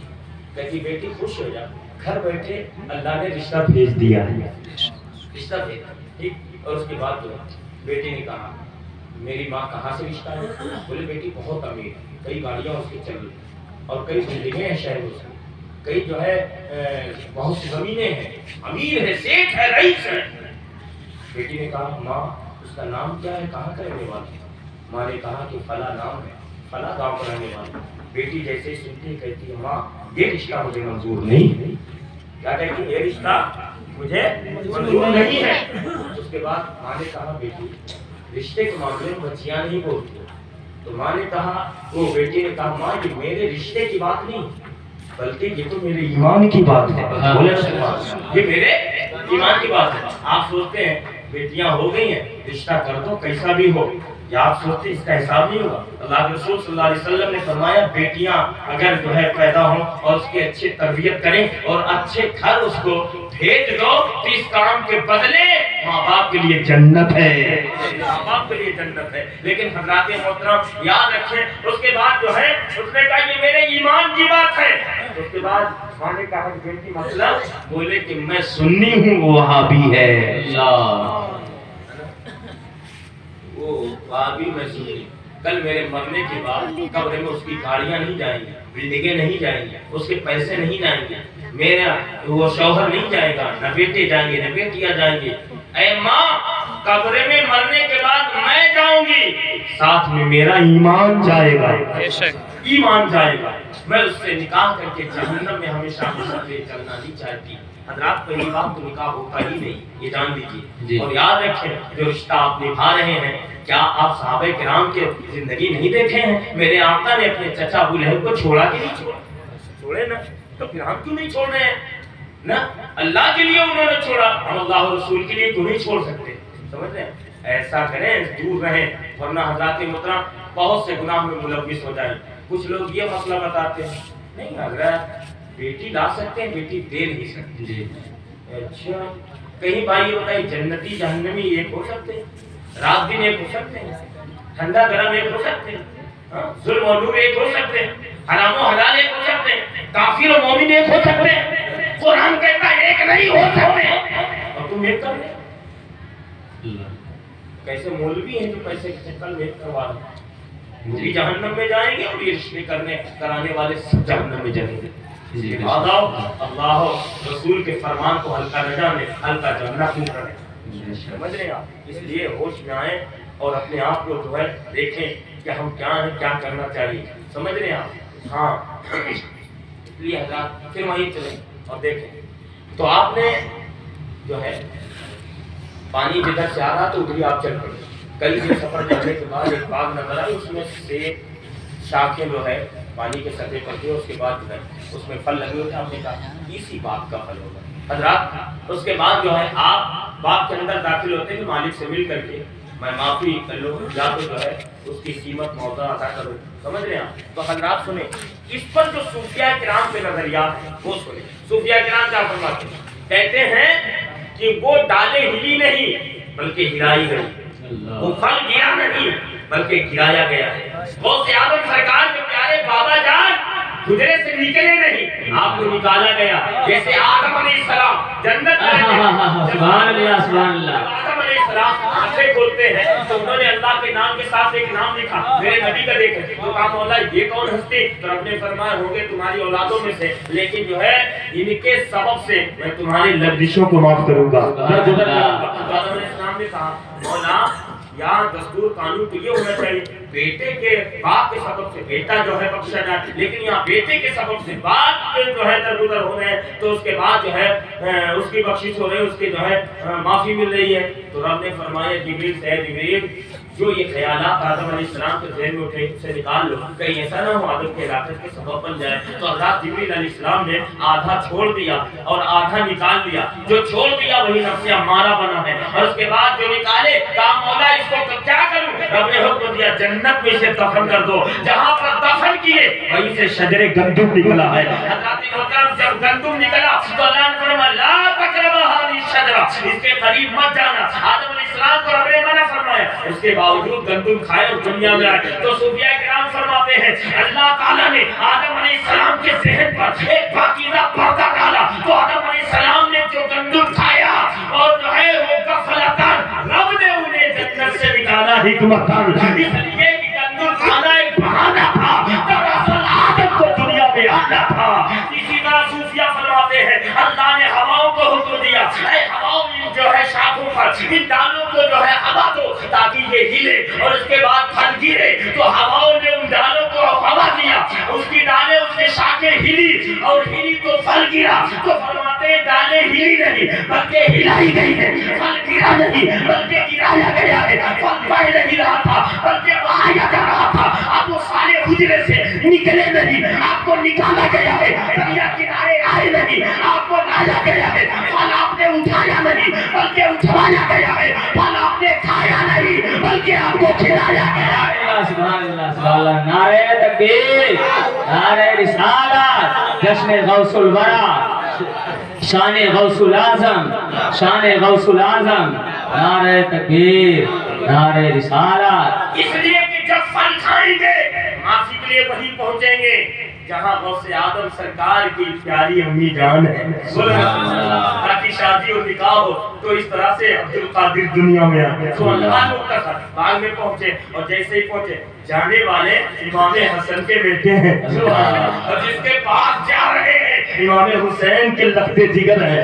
کہتی بیٹی خوش ہو جا, گھر بیٹھے اللہ نے رشتہ بھیج دیا ہے, رشتہ بھیج. ٹھیک. اور اس کے بعد جو ہے بیٹی نے کہا میری ماں کہاں سے رشتہ ہے. بولے بیٹی بہت امیر ہے, کئی گاڑیاں اس کی چل رہی اور کئی بلڈنگیں ہیں شہر میں, کئی جو ہے بہت سی زمینیں ہیں, امیر ہے, سیٹ ہے, رئیس ہے. بیٹی نے کہا ماں اس کا نام کیا ہے, کہاں کا رہنے والا ہے. ماں نے کہا کہ فلاں نام ہے, فلاں گاؤں کا رہنے والا. بیٹی جیسے سنتی کہتی ہے ماں یہ رشتہ مجھے منظور نہیں. کیا کہتی ہے, یہ رشتہ مجھے منظور نہیں ہے. اس کے بعد ماں نے کہا بیٹی رشتے کے معاملے میں بچیاں نہیں بولتی. تو ماں نے کہا, وہ بیٹی نے کہا ماں یہ میرے رشتے کی بات نہیں بلکہ یہ تو میرے ایمان کی بات ہے. بولے یہ میرے ایمان کی بات ہے. آپ سوچتے ہیں بیٹیاں ہو گئی ہیں رشتہ کر دو کیسا بھی ہو، یا آپ سوچتے اس کا حساب نہیں ہوگا؟ اللہ کے رسول صلی اللہ علیہ وسلم نے فرمایا بیٹیاں اگر جو ہے پیدا ہوں اور اس کی اچھی تربیت کریں اور اچھے گھر اس کو بھیج دو تو اس کام کے بدلے ماں باپ کے لیے جنت ہے، ماں باپ کے لیے جنت ہے۔ لیکن حضرات محترم یاد رکھیں، اس کے بعد جو ہے اس نے کہا یہ میرے ایمان کی بات ہے۔ اس کے بعد ماں نے کہا کہ بیٹی مطلب بولے کہ میں سنی ہوں وہ وہابی ہے، اللہ وہ وہابی میں سنی، کل میرے مرنے کے بعد قبر میں اس کی گاڑیاں نہیں جائیں گی، بلڈنگیں نہیں جائیں گی، اس کے پیسے نہیں جائیں گے، میرا وہ شوہر نہیں جائے گا، نہ بیٹے جائیں گے نہ بیٹیاں جائیں گے۔ اے ماں قبر میں مرنے کے بعد میں جاؤں گی، ساتھ میں میرا ایمان جائے گا، ایمان جائے گا، میں اس سے نکاح کر کے جہنم میں ہمیشہ ہمیشہ لے چلنا نہیں چاہتی۔ حضرات پہلی بات تو نکاح ہوتا ہی نہیں، یہ جان دیجیے، اور یاد رکھیں جو رشتہ آپ نبھا رہے ہیں، کیا آپ صحابہ کرام کے زندگی نہیں دیکھے ہیں؟ میرے آقا نے اپنے چچا ابو لہب کو چھوڑا کہ نہیں چھوڑا؟ چھوڑے نا، تو پھر ہم کیوں نہیں چھوڑ رہے ہیں نا؟ اللہ کے لیے انہوں نے چھوڑا، ہم اللہ اور رسول کے لیے کیوں نہیں چھوڑ سکتے؟ سمجھ رہے ہیں؟ ایسا کریں، دور رہیں، ورنہ حضرات محترم بہت سے گناہ میں ملوث ہو جائیں۔ کچھ لوگ یہ مسئلہ بتاتے ہیں نہیں حضرت بیٹی لا سکتے ہیں، بیٹی دے نہیں سکتے جی۔ اچھا کہیں بھائی بتائیے جنتی جہنمی ایک ہو سکتے ہیں؟ رات دن ایک ہو سکتے ہیں؟ ٹھنڈا گرم ایک ہو سکتے ہیں؟ ظلم و نور ایک ہو سکتے ہیں؟ حرام و حلال ایک ہو سکتے ہیں؟ کافر و مومن ایک ہو سکتے ہیں؟ قرآن کہتا ہے ایک نہیں ہو سکتے، اور تم ایک کر لے۔ کیسے مولوی ہیں جو پیسے کے چکر میں ایک کروا رہے ہیں؟ وہ بھی جہنم میں جائیں گے اور یہ رشتے کرانے والے سب جہنم میں جائیں گے۔ اللہ رسول کے فرمان کو ہلکا نہ جانے، ہلکا جاننا کیوں کریں؟ سمجھ رہے ہیں آپ؟ اس لیے ہوش میں آئیں اور اپنے آپ کو جو ہے دیکھیں کہ ہم کیا ہیں، کیا کرنا چاہیے، سمجھ رہے ہیں آپ؟ ہاں اس لیے حضرات پھر وہیں چلیں اور دیکھیں تو آپ نے جو ہے پانی جدھر سے آ رہا تو ادھر آپ چل پڑے۔ کئی دن سفر کرنے کے بعد ایک باغ نظر آئی، اس میں سیب شاخیں جو ہے پانی کے سطح پر تھی، اس کے بعد جو ہے اس میں پھل لگے ہوئے تھے، ہم نے کہا اسی باغ کا پھل ہوگا۔ حضرات اس کے بعد جو ہے آپ باغ کے اندر داخل ہوتے ہیں کہ مالک سے مل کر کے میں معافی کر لوں یا تو جو ہے اس کی قیمت موضوع ادا کروں، سمجھ رہے ہیں؟ تو حضرات سنیں اس پر جو صوفیاء کرام کے نظریات ہیں وہ سنیں۔ صوفیاء کرام کیا فرماتے ہیں؟ کہتے ہیں کہ وہ ڈالے ہلی نہیں بلکہ ہلائی گئی، وہ پھل گرا نہیں بلکہ گرایا گیا ہے۔ غوث اعظم سرکار کے پیارے بابا جان حجرے سے نکلے نہیں، آپ کو نکالا گیا، جیسے آدم علیہ السلام جنت میں سبحان اللہ سبحان اللہ، آدم علیہ السلام آنکھیں کھولتے ہیں تو انہوں نے اللہ کے نام کے ساتھ ایک نام لکھا، میرے نبی کا دیکھیں تو کہا مولا یہ کون ہستی؟ تو رب نے فرمایا ہوں گے تمہاری اولادوں میں سے، لیکن جو ہے ان کے سبب سے میں تمہاری لغزشوں کو معاف کروں گا۔ تو آدم علیہ السلام نے کہا مولا یہاں دستور قانون تو یہ ہونا چاہیے بیٹے کے باپ کے سبب سے بیٹا جو ہے بخشا جائے، لیکن یہاں بیٹے کے سبب سے باپ جو ہے درگزر ہو رہے ہیں تو اس کے بعد جو ہے اس کی بخشش ہو رہی ہے، اس کی جو ہے معافی مل رہی ہے۔ تو رب نے فرمایا جبریل سے جبریل جو یہ خیالات آدم علیہ السلام کے ذہن میں اٹھے اسے نکال لو، کہیں ایسا نہ ہو آدم کے علاقے کے سبب بن جائے۔ تو حضرت جبریل علیہ السلام نے آدھا چھوڑ دیا اور آدھا نکال دیا، جو چھوڑ دیا وہی نفس امارہ بنا ہے، اور اس کے بعد جو نکالے کہا مولا اس کو کیا کروں؟ رب نے حکم دیا جنت میں اسے دفن کر دو، جہاں پر دفن کیے وہیں سے شجر گندم نکلا ہے۔ حضرت محترم جب گندم نکلا تو اللہ نے فرمایا لا تقربوا هذه الشجرة، اس کے قریب مت جانا۔ آدم علیہ السلام کو رب نے منع فرمایا، اس کے باوجود گندم کھائے اور دنیا میں آئے۔ تو صوفیاء کرام فرماتے ہیں اللہ تعالیٰ نے آدم علیہ السلام کے ذہن پر ایک پاکیزہ پردہ ڈالا، تو آدم علیہ السلام نے جو گندم کھایا اور جو ہے وہ غفلتاً رب نے انہیں جنت سے نکالا حکمتاً، اس لیے کہ گندم کھانا ایک بہانہ تھا، دراصل آدم کو دنیا میں آنا تھا۔ اسی طرح صوفیاء فرماتے ہیں اللہ نے ہواؤں کو حکم دیا اے ہواؤں جو ہے شاخوں پر ان ڈالوں کو جو ہے ہوا دو تاکہ یہ ہلے، اور اس کے بعد پھل گرے، تو ہواؤں نے ان ڈالوں کو ہوا دیا، اس کی ڈالیں اس کی شاخیں ہلی اور ہلی تو پھل گرا۔ تو فرماتے ہیں ڈالیں ہلی نہیں بلکہ ہلائی گئی ہے، پھل گرا نہیں بلکہ گرایا گیا ہے، پھل بہ نہیں رہا تھا بلکہ بہایا جا رہا تھا۔ اب وہ سارے حجرے سے نکلے نہیں، آپ کو نکالا گیا ہے، دریا کنارے آئے نہیں، آپ کو لایا گیا ہے، پھل آپ نے اٹھایا نہیں بلکہ اٹھوایا گیا ہے، پھل آپ نے کھایا نہیں بلکہ آپ کو کھلایا گیا ہے۔ سبحان اللہ سبحان اللہ، نعرہ تکبیر، نعرہ رسالت، جشن غوث الورا، شان غوث العظم، شان غوث العظم، نعرہ تکبیر، نعرہ رسالت۔ اس لیے کہ جب پھل کھائیں گے معافی کے لیے وہیں پہنچیں گے جہاں غوث آدم سرکار کی پیاری امی جان ہے، تاکہ شادی اور نکاح ہو تو اس طرح سے عبد القادر دنیا میں آئے، تو اللہ مختصر باغ میں پہنچے، اور جیسے ہی پہنچے جانے والے امام حسن کے بیٹے ہیں، اور جس کے پاس جا رہے ہیں امام حسین کے لختے جگر ہیں،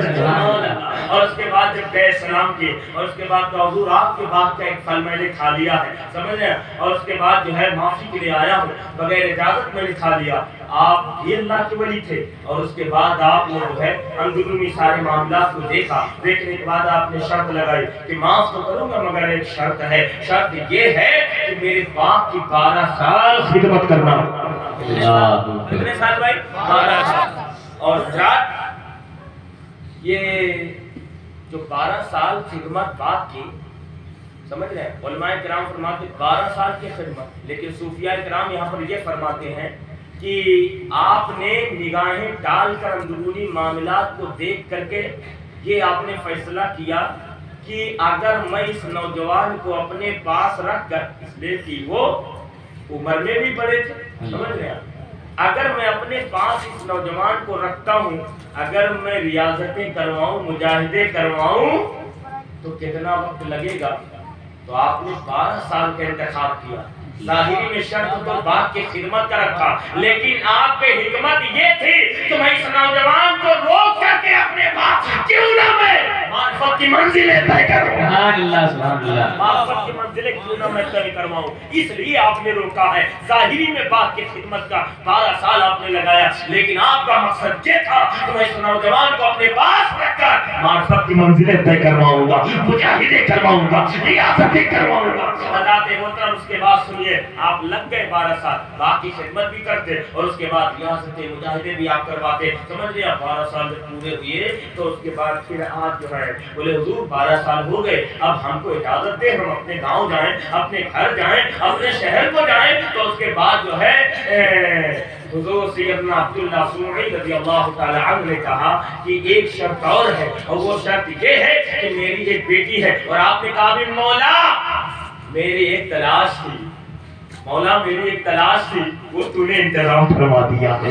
اور اس کے بعد جب گئے سلام کیے، اور اس کے بعد تو حضور آپ کے باغ کا ایک پھل میں نے کھا لیا ہے، سمجھ رہے ہیں، اور اس کے بعد جو ہے معافی کے لیے آیا ہوں، بغیر اجازت میں نے کھا لیا۔ آپ بھی اللہ کے ولی تھے، اور اس کے بعد آپ نے جو ہے اندرونی سارے معاملات کو دیکھا، دیکھنے کے بعد آپ نے شرط لگائی کہ معاف تو کروں گا مگر ایک شرط ہے، شرط یہ ہے کہ میرے باپ کی 12 سال خدمت کرنا۔ کتنے سال بھائی؟ 12 سال۔ اور حضرات یہ جو 12 سال خدمت باپ کی، سمجھ رہے ہیں، علماء کرام فرماتے 12 سال کی خدمت، لیکن صوفیاء کرام یہاں پر یہ فرماتے ہیں کہ آپ نے نگاہیں ڈال کر اندرونی معاملات کو دیکھ کر کے یہ آپ نے فیصلہ کیا کہ اگر میں اس نوجوان کو اپنے پاس رکھ کر، اس لیے کہ وہ عمر میں بھی بڑے تھے، سمجھ رہے ہیں، اگر میں اپنے پاس اس نوجوان کو رکھتا ہوں، اگر میں ریاضتیں کرواؤں، مجاہدے کرواؤں تو کتنا وقت لگے گا؟ تو آپ نے 12 سال کا انتخاب کیا۔ ظاہری میں شرط تو باپ کی خدمت کا رکھا، لیکن آپ کی حکمت یہ تھی کہ میں اس نوجوان کو روک کر کے اپنے باپ کیوں نہ میں معرفت کی منزلیں طے کروں، سبحان اللہ سبحان اللہ، معرفت کی منزلیں کیوں نہ میں طے کرواؤں، اس لیے آپ نے روکا ہے۔ ظاہری میں باپ کی خدمت کا 12 سال آپ نے لگایا، لیکن آپ کا مقصد یہ تھا کہ میں اس نوجوان کو اپنے پاس رکھ کر معرفت کی منزلیں طے کرواؤں گا، مجاہدے کرواؤں گا، ریاستیں کرواؤں گا۔ حضرات محترم اس کے بعد سنیے، آپ لگ گئے 12 سال، باپ کی خدمت بھی کرتے اور اس کے بعد ریاستیں مجاہدے بھی آپ کرواتے، سمجھ لیا 12 سال جب پورے ہوئے تو اس کے بعد پھر آج جو ہے بولے حضور 12 سال ہو گئے، اب ہم کو اجازت دے ہم اپنے گاؤں جائیں، اپنے گھر جائیں، اپنے شہر کو جائیں۔ تو اس کے بعد جو ہے حضور سیدنا عبداللہ سمعی رضی اللہ تعالی عنہ نے کہا کہ ایک شرط اور ہے، اور وہ شرط یہ ہے کہ میری ایک بیٹی ہے، اور آپ نے کہا بھی مولا میری ایک تلاش تھی، مولا میری ایک تلاش تھی، وہ تو نے انتظام فرما دیا ہے،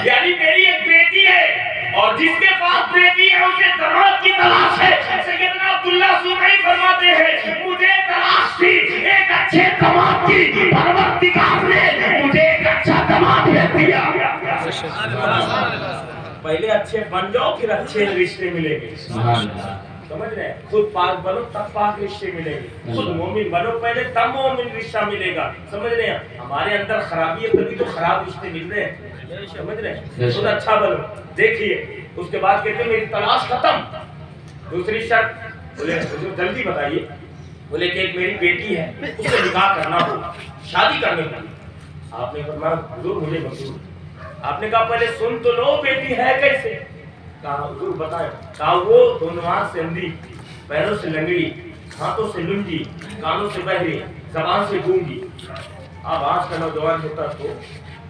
یعنی میری ایک بیٹی ہے اور جس کے پاس بیٹی ہے اسے داماد کی تلاش ہے۔ سیدنا عبداللہ سمعی فرماتے ہیں مجھے تلاش تھی ایک اچھے داماد کی، پروردگار نے مجھے ایک اچھا داماد دے دیا۔ پہلے اچھے بن جاؤ پھر اچھے رشتے ملیں گے، سمجھ رہے ہیں، خود پاک بنو تب پاک رشتے ملیں گے، خود مومن بنو پہلے تب مومن رشتہ ملے گا، سمجھ رہے ہیں، ہمارے اندر خرابی ہے تبھی تو خراب رشتے مل رہے ہیں، سمجھ رہے ہیں، خود اچھا بنو۔ دیکھیے اس کے بعد کہتے ہیں میری تلاش ختم۔ دوسری شرط بولے جلدی بتائیے، بولے کہ ایک میری بیٹی ہے اس سے نکاح کرنا ہو، شادی کرنے کی۔ آپ نے فرمایا حضور مجھے منظور۔ آپ نے کہا پہلے سن تو لو بیٹی ہے کیسے؟ کہا حضور بتائیں۔ کہا وہ دونوں آنکھ سے اندھی، پیروں سے لنگڑی، ہاتھوں سے لنگی، کانوں سے بہری، زبان سے گونگی۔ اب آج کا نوجوان ہوتا تو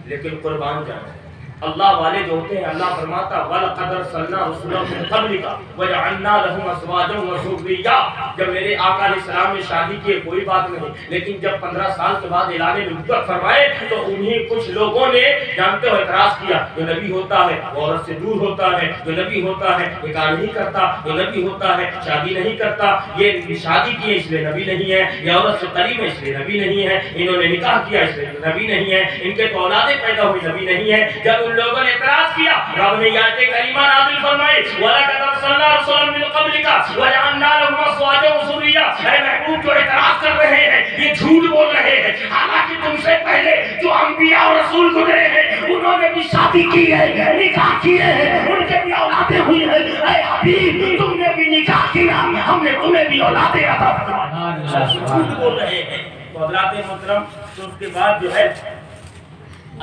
لیکن قربان جائیں، اللہ والے جو ہوتے ہیں اللہ فرماتا وَلَقَدْ أَرْسَلْنَا رُسُلًا مِّن قَبْلِكَ وَجَعَلْنَا لَهُمْ أَزْوَاجًا وَذُرِّيَّةً۔ جب میرے آقا علیہ السلام نے شادی کی کوئی بات نہیں، لیکن جب 15 سال کے بعد اعلان نبوت فرمائے تو انہیں کچھ لوگوں نے جانتے ہو اعتراض کیا، جو نبی ہوتا ہے وہ عورت سے دور ہوتا ہے، جو نبی ہوتا ہے نکاح نہیں کرتا، جو نبی ہوتا ہے شادی نہیں کرتا، یہ شادی کی اس لیے نبی نہیں ہے، یہ عورت سے قریب ہے اس لیے نبی نہیں ہے، انہوں نے نکاح کیا اس لیے نبی نہیں ہے، ان کے تو اولادیں پیدا ہوئی نبی نہیں ہے۔ جب ان لوگوں نے اعتراض کیا رب نے آیت کریمہ نازل فرمائی وَلَقَدْ أَرْسَلْنَا رُسُلًا مِّن قَبْلِكَ وَجَعَلْنَا لَهُمْ أَزْوَاجًا وَذُرِّيَّةً۔ اے محبوب جو اعتراض کر رہے ہیں یہ جھوٹ بول رہے ہیں، حالانکہ تم سے پہلے جو انبیاء اور رسول گزرے ہیں انہوں نے بھی شادی کی ہے، نکاح کیے ہیں، ان کے بھی اولادیں ہوئی ہیں۔ اے حبیب تم نے بھی نکاح کیا، ہم نے تمہیں بھی اولادیں عطا فرمائی۔ جھوٹ بول رہے ہیں۔ تو حضرات محترم تو اس کے بعد جو ہے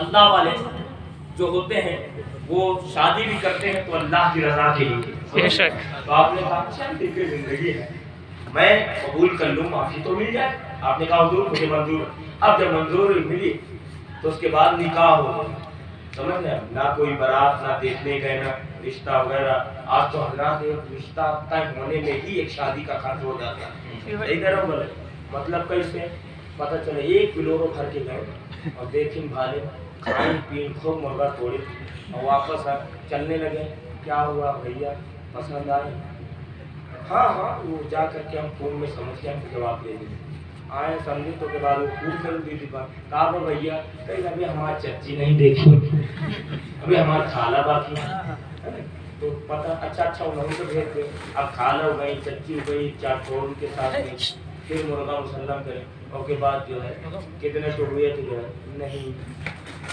اللہ والے جو ہوتے ہیں وہ شادی بھی کرتے ہیں تو اللہ کی رضا کے لیے. بے شک. تو آپ نے کہا چل دیکھیے زندگی ہے میں قبول کر لوں معافی تو مل جائے. آپ نے کہا حضور مجھے منظور ہے. اب جب منظور ملی تو اس کے بعد نکاح ہو. سمجھ رہے ہیں نہ کوئی بارات نہ دیکھنے گئے نہ رشتہ وغیرہ. آج تو حضرات ایک رشتہ طے ہونے میں ہی ایک شادی کا خرچ ہو جاتا ہے. یہی کہہ رہا ہوں بولے مطلب کیسے پتہ چلے 1 کلو رو بھر کے گئے اور دیکھیں بھالے کھائیں پین خوب مرغا توڑے اور واپس چلنے لگے. کیا ہوا بھیا پسند آئے؟ ہاں ہاں وہ جا کر کے ہم فون میں سمجھ کے ہم کو جواب دے دیں. آئے سمجھے تو کے بعد وہ پوچھ کر دی تھی بات کہا وہ بھیا کہیں ابھی ہماری چچی نہیں دیکھی ابھی ہمارا خالہ باقی ہے تو پتہ اچھا انہوں کو بھیج دے. اب خالہ ہو گئی چچی ہو گئی 4 چھوڑ کے ساتھ میں پھر مرغا مسلم کریں اور کے بعد جو ہے کتنے تو ہوئے تو جو ہے نہیں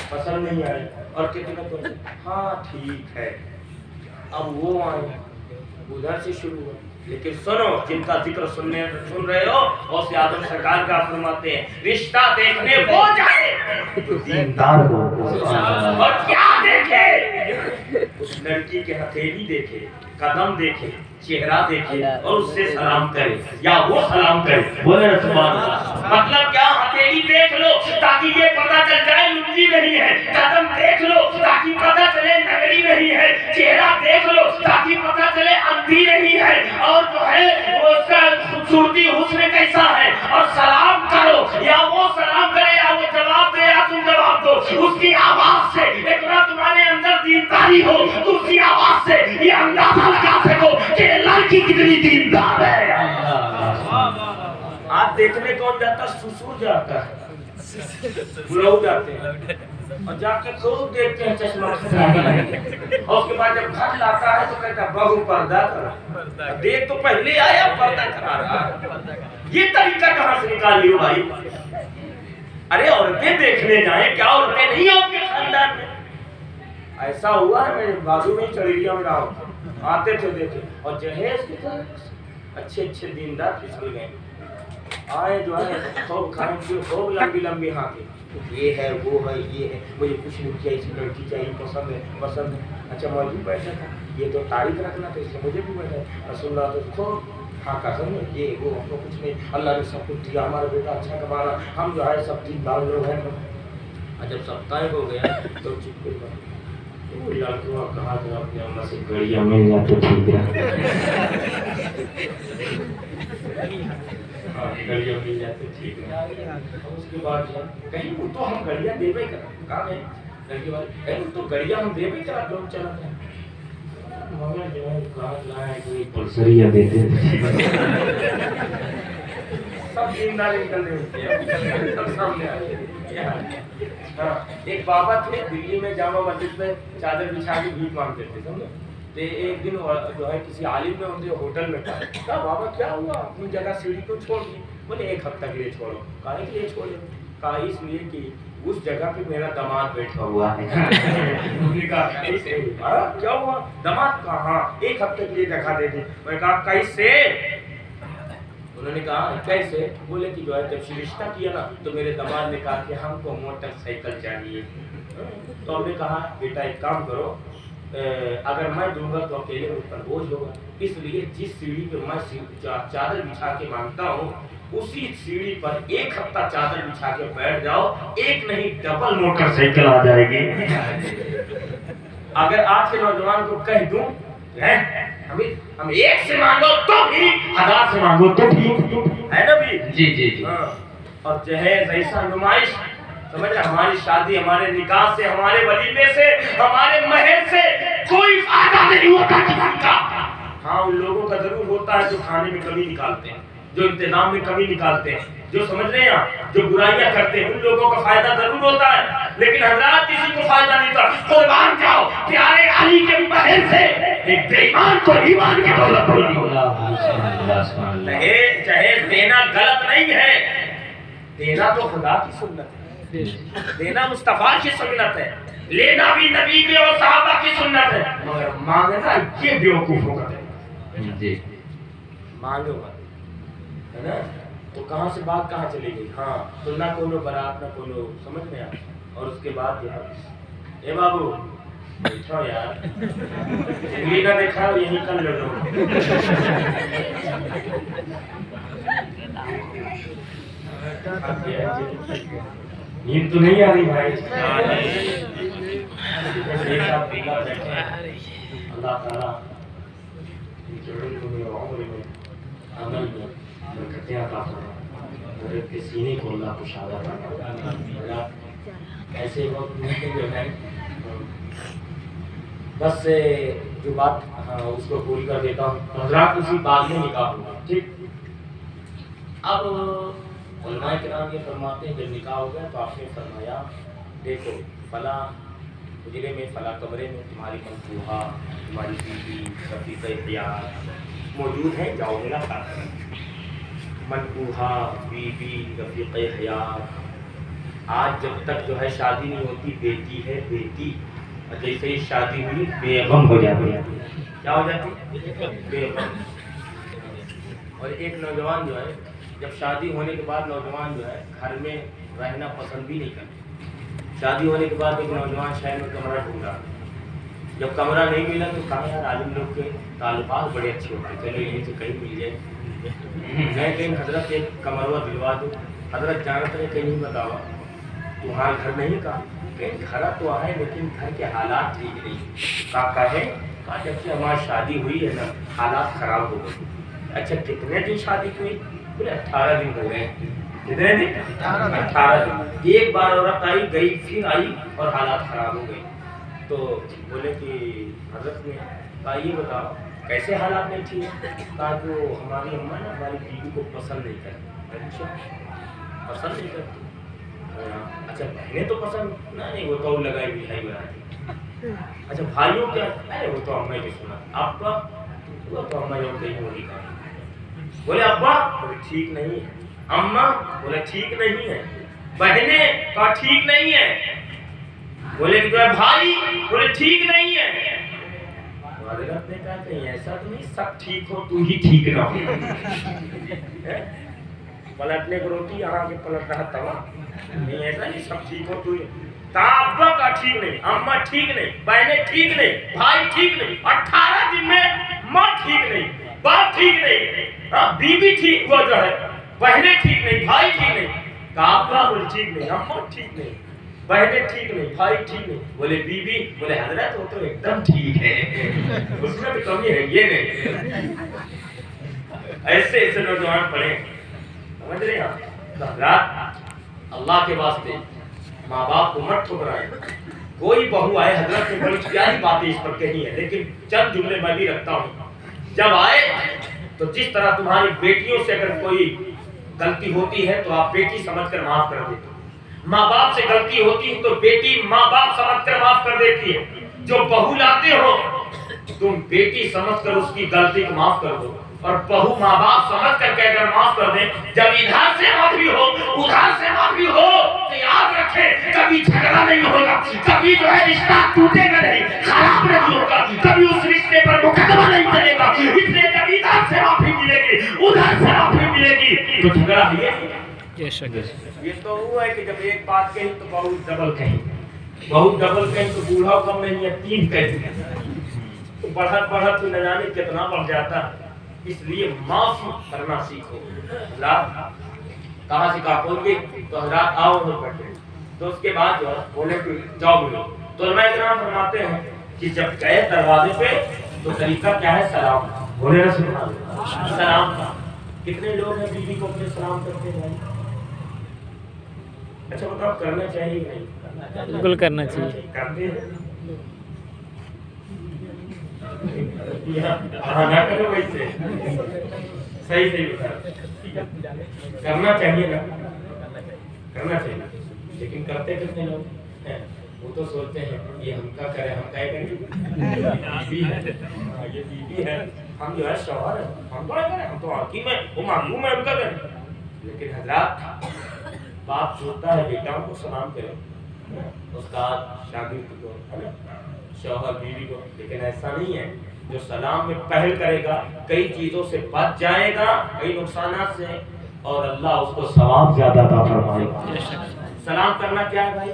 پسند نہیں آئے اور کتنے تو ہاں ٹھیک ہے. اب وہ آئے ادھر سے شروع ہوا. لیکن سنو جن کا ذکر سن رہے ہو غوث اعظم سرکار کا فرماتے ہیں رشتہ دیکھنے وہ جائے تو دیندار ہو اور کیا دیکھے اس لڑکی کے ہتھیلی دیکھے قدم دیکھے چہرہ دیکھے اور اس سے سلام کرے یا وہ سلام کرے. بولے سبحان اللہ. مطلب کیا ہتھیلی دیکھ لو تاکہ یہ پتہ چل جائے لنگی نہیں ہے. قدم دیکھ لو تاکہ پتہ چلے نگری نہیں ہے. چہرہ دیکھ لو تاکہ پتہ چلے اندھی نہیں ہے. اور جو ہے وہ اس کا خوبصورتی حسن کیسا ہے. اور سلام کرو یا وہ سلام کرے یا وہ جواب دے یا تم جواب دو. اس کی آواز سے اتنا تمہارے اندر دینداری ہو تو اس کی آواز سے یہ اندازہ لگا سکو کہ لڑکی کتنی دیندار ہے. آپ دیکھنے کون جاتا سسور جاتا ہے بلاؤ جاتے ہیں اور جا کے خوب دیکھتے ہیں چشمہ اور اس کے بعد جب گھر لاتا ہے تو کہتا ہے بہو پردہ کرا. دیکھ تو پہلے آیا پردہ کرا رہا. یہ طریقہ کہاں سے نکال لیو بھائی. ارے عورتیں دیکھنے جائیں کیا عورتیں نہیں ہوں کے خاندان میں. ایسا ہوا ہے میرے بازو میں ہی چڑیریا میں رہا ہوں آتے تھے دیکھے اور جہیز کی طرح اچھے دیندار پھسل گئے. آئے جو ہے خوب کھائیں پھر خوب لمبی ہاتھیں یہ ہے وہ ہے یہ ہے مجھے کچھ نہیں چاہیے ایسی لڑکی چاہیے پسند ہے. اچھا موجود بیٹھا تھا یہ تو تاریخ رکھنا تھا اس سے مجھے بھی بیٹھا اور سن رہا تو خوب ہاں کا سن یہ وہ ہم کو کچھ نہیں اللہ نے سب کچھ دیا ہمارا بیٹا اچھا کمانا ہم جو ہے سب 3 بار لوگ ہیں. جب سب طے ہو گیا تو چپ کے کہا کہ اپنے اما سے گڑیاں مل جاتے ٹھیک ہے. گڑیاں مل جاتے ٹھیک ہے. اس کے بعد کہیں تو ہم گڑیاں دے بھی کرا کہاں ہے لڑکی والے کہیں تو گڑیاں ہم دے بھی کرا لوگ چلاتے ہیں مگر جو ہے کہا لائے کوئی پلسریاں دیتے سب دیندار نکل رہے ہوتے سب سامنے آ رہے. ایک بابا تھے دلی میں جامع مسجد میں چادر بچھا کے بھیک مانگتے تھے سمجھے. تو ایک دن جو ہے کسی عالم نے ان کے ہوٹل میں کہا بابا کیا ہوا اپنی جگہ سیڑھی کو چھوڑ دی. بولے 1 ہفتہ کے لیے چھوڑو. کہا کہ لیے چھوڑے. کہا اس لیے کہ اس جگہ پہ میرا داماد بیٹھا ہوا ہے. کیا ہوا داماد کہا ہاں 1 ہفتے کے لیے دکھا دے دی. میں نے کہا کیسے. انہوں نے کہا کیسے. بولے کہ جو ہے جب رشتہ کیا نا تو میرے داماد نے کہا کہ ہم کو موٹر سائیکل چاہیے. تو ہم نے کہا بیٹا ایک کام کرو اگر میں دوں گا تو اکیلے مجھ پر بوجھ ہوگا اس لیے جس سیڑھی پہ میں چادر بچھا کے مانگتا ہوں اسی سیڑھی پر 1 ہفتہ چادر بچھا کے بیٹھ جاؤ 1 نہیں ڈبل موٹر سائیکل آ جائے گی. اگر آج کے نوجوان کو کہہ دوں ہم 1 سے مانگو تو بھی 1000 سے مانگو تو بھی ہے نا بھی. جی اور جہیز ایسا نمائش سمجھ رہے ہماری شادی ہمارے نکاح سے ہمارے ولیمے سے ہمارے مہر سے کوئی فائدہ نہیں ہوتا کسی کا. ہاں ان لوگوں کا ضرور ہوتا ہے جو کھانے میں کمی نکالتے ہیں جو انتظام میں کمی نکالتے ہیں جو سمجھ رہے ہیں جو برائیاں کرتے ہیں ان لوگوں کا فائدہ ضرور ہوتا ہے لیکن حضرات کسی کو فائدہ نہیں ہوتا. قربان جاؤ پیارے علی کے مہر سے ایک بے ایمان کو ایمان کی دولت ہوئی. جہیز دینا غلط نہیں ہے. دینا تو خدا کی سنت ہے. دینا مصطفیٰ کی سنت ہے. لینا بھی نبی کے اور صحابہ کی سنت ہے. مگر مانگنا یہ بیوقوفوں کا ہے. جی مانگو ہے نا تو کہاں سے بات کہاں چلی گئی. ہاں تو نہ کونو برات نہ کونو سمجھ میں آ اور اس کے بعد جو ہے اے بابو بیٹھو یار انگلی نہ دیکھا اور یہیں کل لڑو نیند تو نہیں آ رہی بھائی اللہ تعالیٰ عمل میں برکتیں عطا فرمائے، اور کے سینے کو اللہ کو شادہ فرمائے۔ ایسے وقت میں جو ہے بس جو بات اس کو پوری کر دیتا ہوں، حضرات اسی بات میں نکاح ہوگا، ٹھیک۔ اب علماء کرام یہ فرماتے ہیں جب نکاح ہو گیا تو آپ نے فرمایا دیکھو فلاں حجرے میں فلاں کمرے میں تمہاری منصوبہ تمہاری بیوی رفیق حیات موجود ہیں، جاؤ ملاقات کرو۔ منقوہا بیوی رفیق حیات، آج جب تک جو ہے شادی نہیں ہوتی بیٹی ہے بیٹی، اور جیسے ہی شادی ہوئی بیغم ہو جاتی ہے۔ کیا ہو جاتی ہے؟ بیغم۔ اور ایک نوجوان جو ہے جب شادی ہونے کے بعد نوجوان جو ہے گھر میں رہنا پسند بھی نہیں کرتے۔ شادی ہونے کے بعد ایک نوجوان شہر میں کمرہ ڈھونڈا، جب کمرہ نہیں ملا تو کہا یار عالم لوگ کے تعلقات بڑے اچھے ہوتے ہیں، چلو یہیں سے کہیں مل جائے۔ میں کہیں حضرت ایک کمرہ دلوا دو، حضرت جانتے ہیں کہیں بتاوا تمہارا گھر نہیں کہا، کہیں گھر تو آئے لیکن گھر کے حالات ٹھیک نہیں۔ کہا ہے کہا جب سے ہماری شادی ہوئی ہے نا حالات خراب ہو گئے۔ اچھا کتنے دن شادی کی ہوئی؟ بولے 18 دن ہو گئے۔ کتنے دن؟ 18 دن۔ ایک بار عورت آئی گئی پھر آئی اور حالات خراب ہو گئے۔ تو بولے کہ حضرت نے کہا یہ بتاؤ کیسے حالات نہیں ٹھیک؟ کہا کہ ہماری اماں نا ہماری بیوی کو پسند نہیں کرتی۔ اچھا پسند نہیں کرتی؟ اچھا بہنیں تو پسند نہیں، وہ تو لگائی مٹھائی بناتی۔ اچھا بھائیوں کیا؟ ارے وہ تو اماں کی سنا۔ آپ کا وہ تو اماں جو کہیں ہوگی کہا۔ بولے ابا بولے ٹھیک نہیں ہے، اماں بولے ٹھیک نہیں ہے، بہنیں کہا ٹھیک نہیں ہے، بولے کہ بھائی بولے ٹھیک نہیں ہے۔ حضرت نے کہا کہ ایسا تو نہیں سب ٹھیک ہو تو ہی ٹھیک نہ ہو۔ پلٹنے کو روٹی آگے پلٹ رہا توا، نہیں ایسا نہیں سب ٹھیک ہو تو ہی۔ ابا کا ٹھیک نہیں، اماں ٹھیک نہیں، بہنیں ٹھیک نہیں، بھائی ٹھیک نہیں، 18 دن میں ماں ٹھیک نہیں، باپ ٹھیک نہیں، بیوی ٹھیک، وہ جو ہے بہنیں ٹھیک نہیں، بھائی ٹھیک نہیں۔ ابا بولے ٹھیک نہیں، اماں ٹھیک نہیں، بہنیں ٹھیک نہیں، بھائی ٹھیک نہیں۔ بولے بیوی بولے حضرت وہ تو ایک دم ٹھیک ہے، اس میں تو کمی ہے یہ نہیں۔ ایسے ایسے نوجوان پڑھے سمجھ رہے ہیں حضرات، اللہ کے واسطے ماں باپ کو مت ٹھکرائیں۔ کوئی بہو آئے، حضرت نے بڑی پیاری باتیں اس پر کہی ہے لیکن چند جملے میں بھی رکھتا ہوں۔ جب آئے تو جس طرح تمہاری بیٹیوں سے اگر کوئی غلطی ہوتی ہے تو آپ بیٹی سمجھ کر معاف کر دیتے ہو، ماں باپ سے غلطی ہوتی ہے تو بیٹی ماں باپ سمجھ کر معاف کر دیتی ہے۔ جو بہو لاتے ہو تم بیٹی سمجھ کر اس کی غلطی کو معاف کر دو، اور بہو ماں باپ سمجھ کر کہہ کر معاف کر دیں۔ جب ادھر سے معافی ہو ادھر سے معافی ہو تو یاد رکھیں کبھی جھگڑا نہیں ہوگا، کبھی جو ہے رشتہ ٹوٹے گا نہیں، خراب نہیں ہوگا، کبھی اس رشتے پر مقدمہ نہیں چلے گا۔ اس لیے جب ادھر سے معافی ملے گی ادھر سے معافی ملے گی تو جھگڑا یہ تو ہوا ہے کہ جب ایک بات کہی تو بہت ڈبل کہیں، بہت ڈبل کہیں تو بوڑھا کم نہیں ہے 3 کہیں، بڑھت بڑھت تو نہ جانے کتنا بڑھ جاتا ہے۔ اس لیے معافی کرنا سیکھو۔ حضرات کہاں سیکھا بول گے تو حضرات آؤ اور بیٹھے، تو اس کے بعد جو بولے کہ جاؤ ملو، تو علماء کرام فرماتے ہیں کہ جب گئے دروازے پہ تو طریقہ کیا ہے؟ سلام بولے نا، سلام کا۔ کتنے لوگ ہیں بیوی کو اپنے سلام کرتے ہیں؟ اچھا بتاؤ کرنا چاہیے نہیں؟ بالکل کرنا چاہیے۔ کرتے ہیں نہ کرو ویسے، صحیح صحیح بتا، کرنا چاہیے نا، کرنا چاہیے، لیکن کرتے کتنے لوگ ہیں؟ وہ تو سوچتے ہیں یہ ہم کا کرے، ہم کیا کریں، بیوی ہے، یہ بیوی ہے، ہم جو ہے شوہر ہے، ہم تو کریں، ہم تو حاکم ہیں، وہ معلوم ہے ہم کا کریں۔ لیکن حضرات باپ سوچتا ہے بیٹاؤں کو سلام کریں، استاد شاگرد کو، شوہر بیوی کو، لیکن ایسا نہیں ہے۔ جو سلام میں پہل کرے گا کئی چیزوں سے بچ جائے گا، کئی نقصانات سے، اور اللہ اس کو ثواب زیادہ عطا فرمائے گا۔ سلام کرنا کیا ہے بھائی؟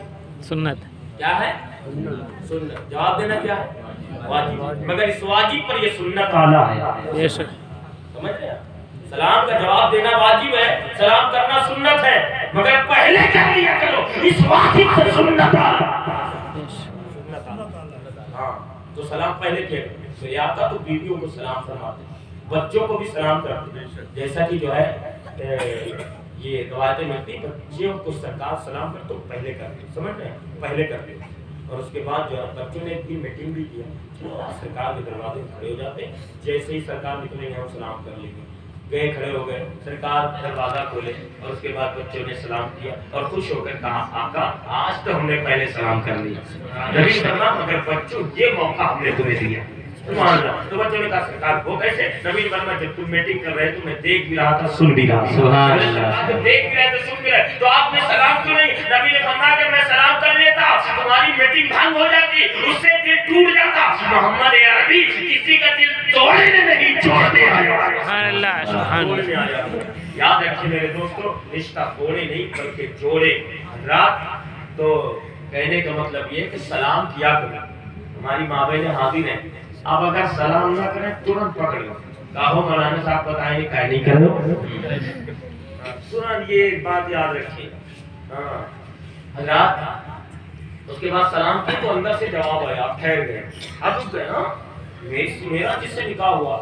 سنت کیا ہے؟ سنت. جواب دینا کیا ہے؟ واجب. مگر اس واجب پر یہ سنت اعلیٰ ہے. بے شک سمجھ رہے ہیں؟ سلام کا جواب دینا واجب ہے, سلام کرنا سنت ہے, مگر پہلے کر لیا کرو اس واجب سے سنت اعلیٰ. ہاں تو سلام پہلے کیا کرو. تو یہ آتا تو بیویوں کو سلام فرماتے, بچوں کو بھی سلام کرتے, جیسا کہ جو ہے یہ روایتیں ملتی, بچیوں کو سرکار سلام کر تو پہلے کر دے. سمجھ رہے ہیں؟ پہلے کر دے. اور اس کے بعد جو ہے بچوں نے ایک دن میٹنگ بھی کیا, سرکار کے دروازے کھڑے ہو جاتے, جیسے ہی سرکار نکلیں گے ہم سلام کر لیں گے. گئے, کھڑے ہو گئے, سرکار دروازہ کھولے اور اس کے بعد بچوں نے سلام کیا اور خوش ہو کر کہا آقا آج تو ہم نے پہلے سلام کر لیا. نبی فرمایا مگر بچوں یہ موقع ہم نے تمہیں دیا. سبحان اللہ. تو بچوں نے کہا سرکار وہ کیسے؟ نبی فرمایا جب تم میٹنگ کر رہے تو میں دیکھ بھی رہا تھا سن بھی رہا. سبحان اللہ. جب دیکھ بھی رہے تو سن بھی رہے, تو آپ نے سلام کیوں نہیں؟ نبی نے فرمایا کہ میں سلام کر لیتا تمہاری میٹنگ بھنگ ہو جاتی, اس سے دل ٹوٹ جاتا. محمد عربی کسی کا دل توڑنے نہیں چھوڑنے آیا. سبحان اللہ سبحان اللہ. یاد رکھیے میرے دوستو, رشتہ توڑے نہیں بلکہ جوڑے. رات تو کہنے کا مطلب یہ کہ سلام کیا کرو. ہماری ماں بہنیں حاضر ہیں, آپ اگر سلام نہ کریں ترنت پکڑ لو. کہو مولانا صاحب بتائیں گے کہیں نہیں کرو. ترنت یہ بات یاد رکھیے. ہاں حضرات اس کے بعد سلام کی تو اندر سے جواب آیا, آپ ٹھہر گئے, اب گئے. ہاں میرا جس سے نکاح ہوا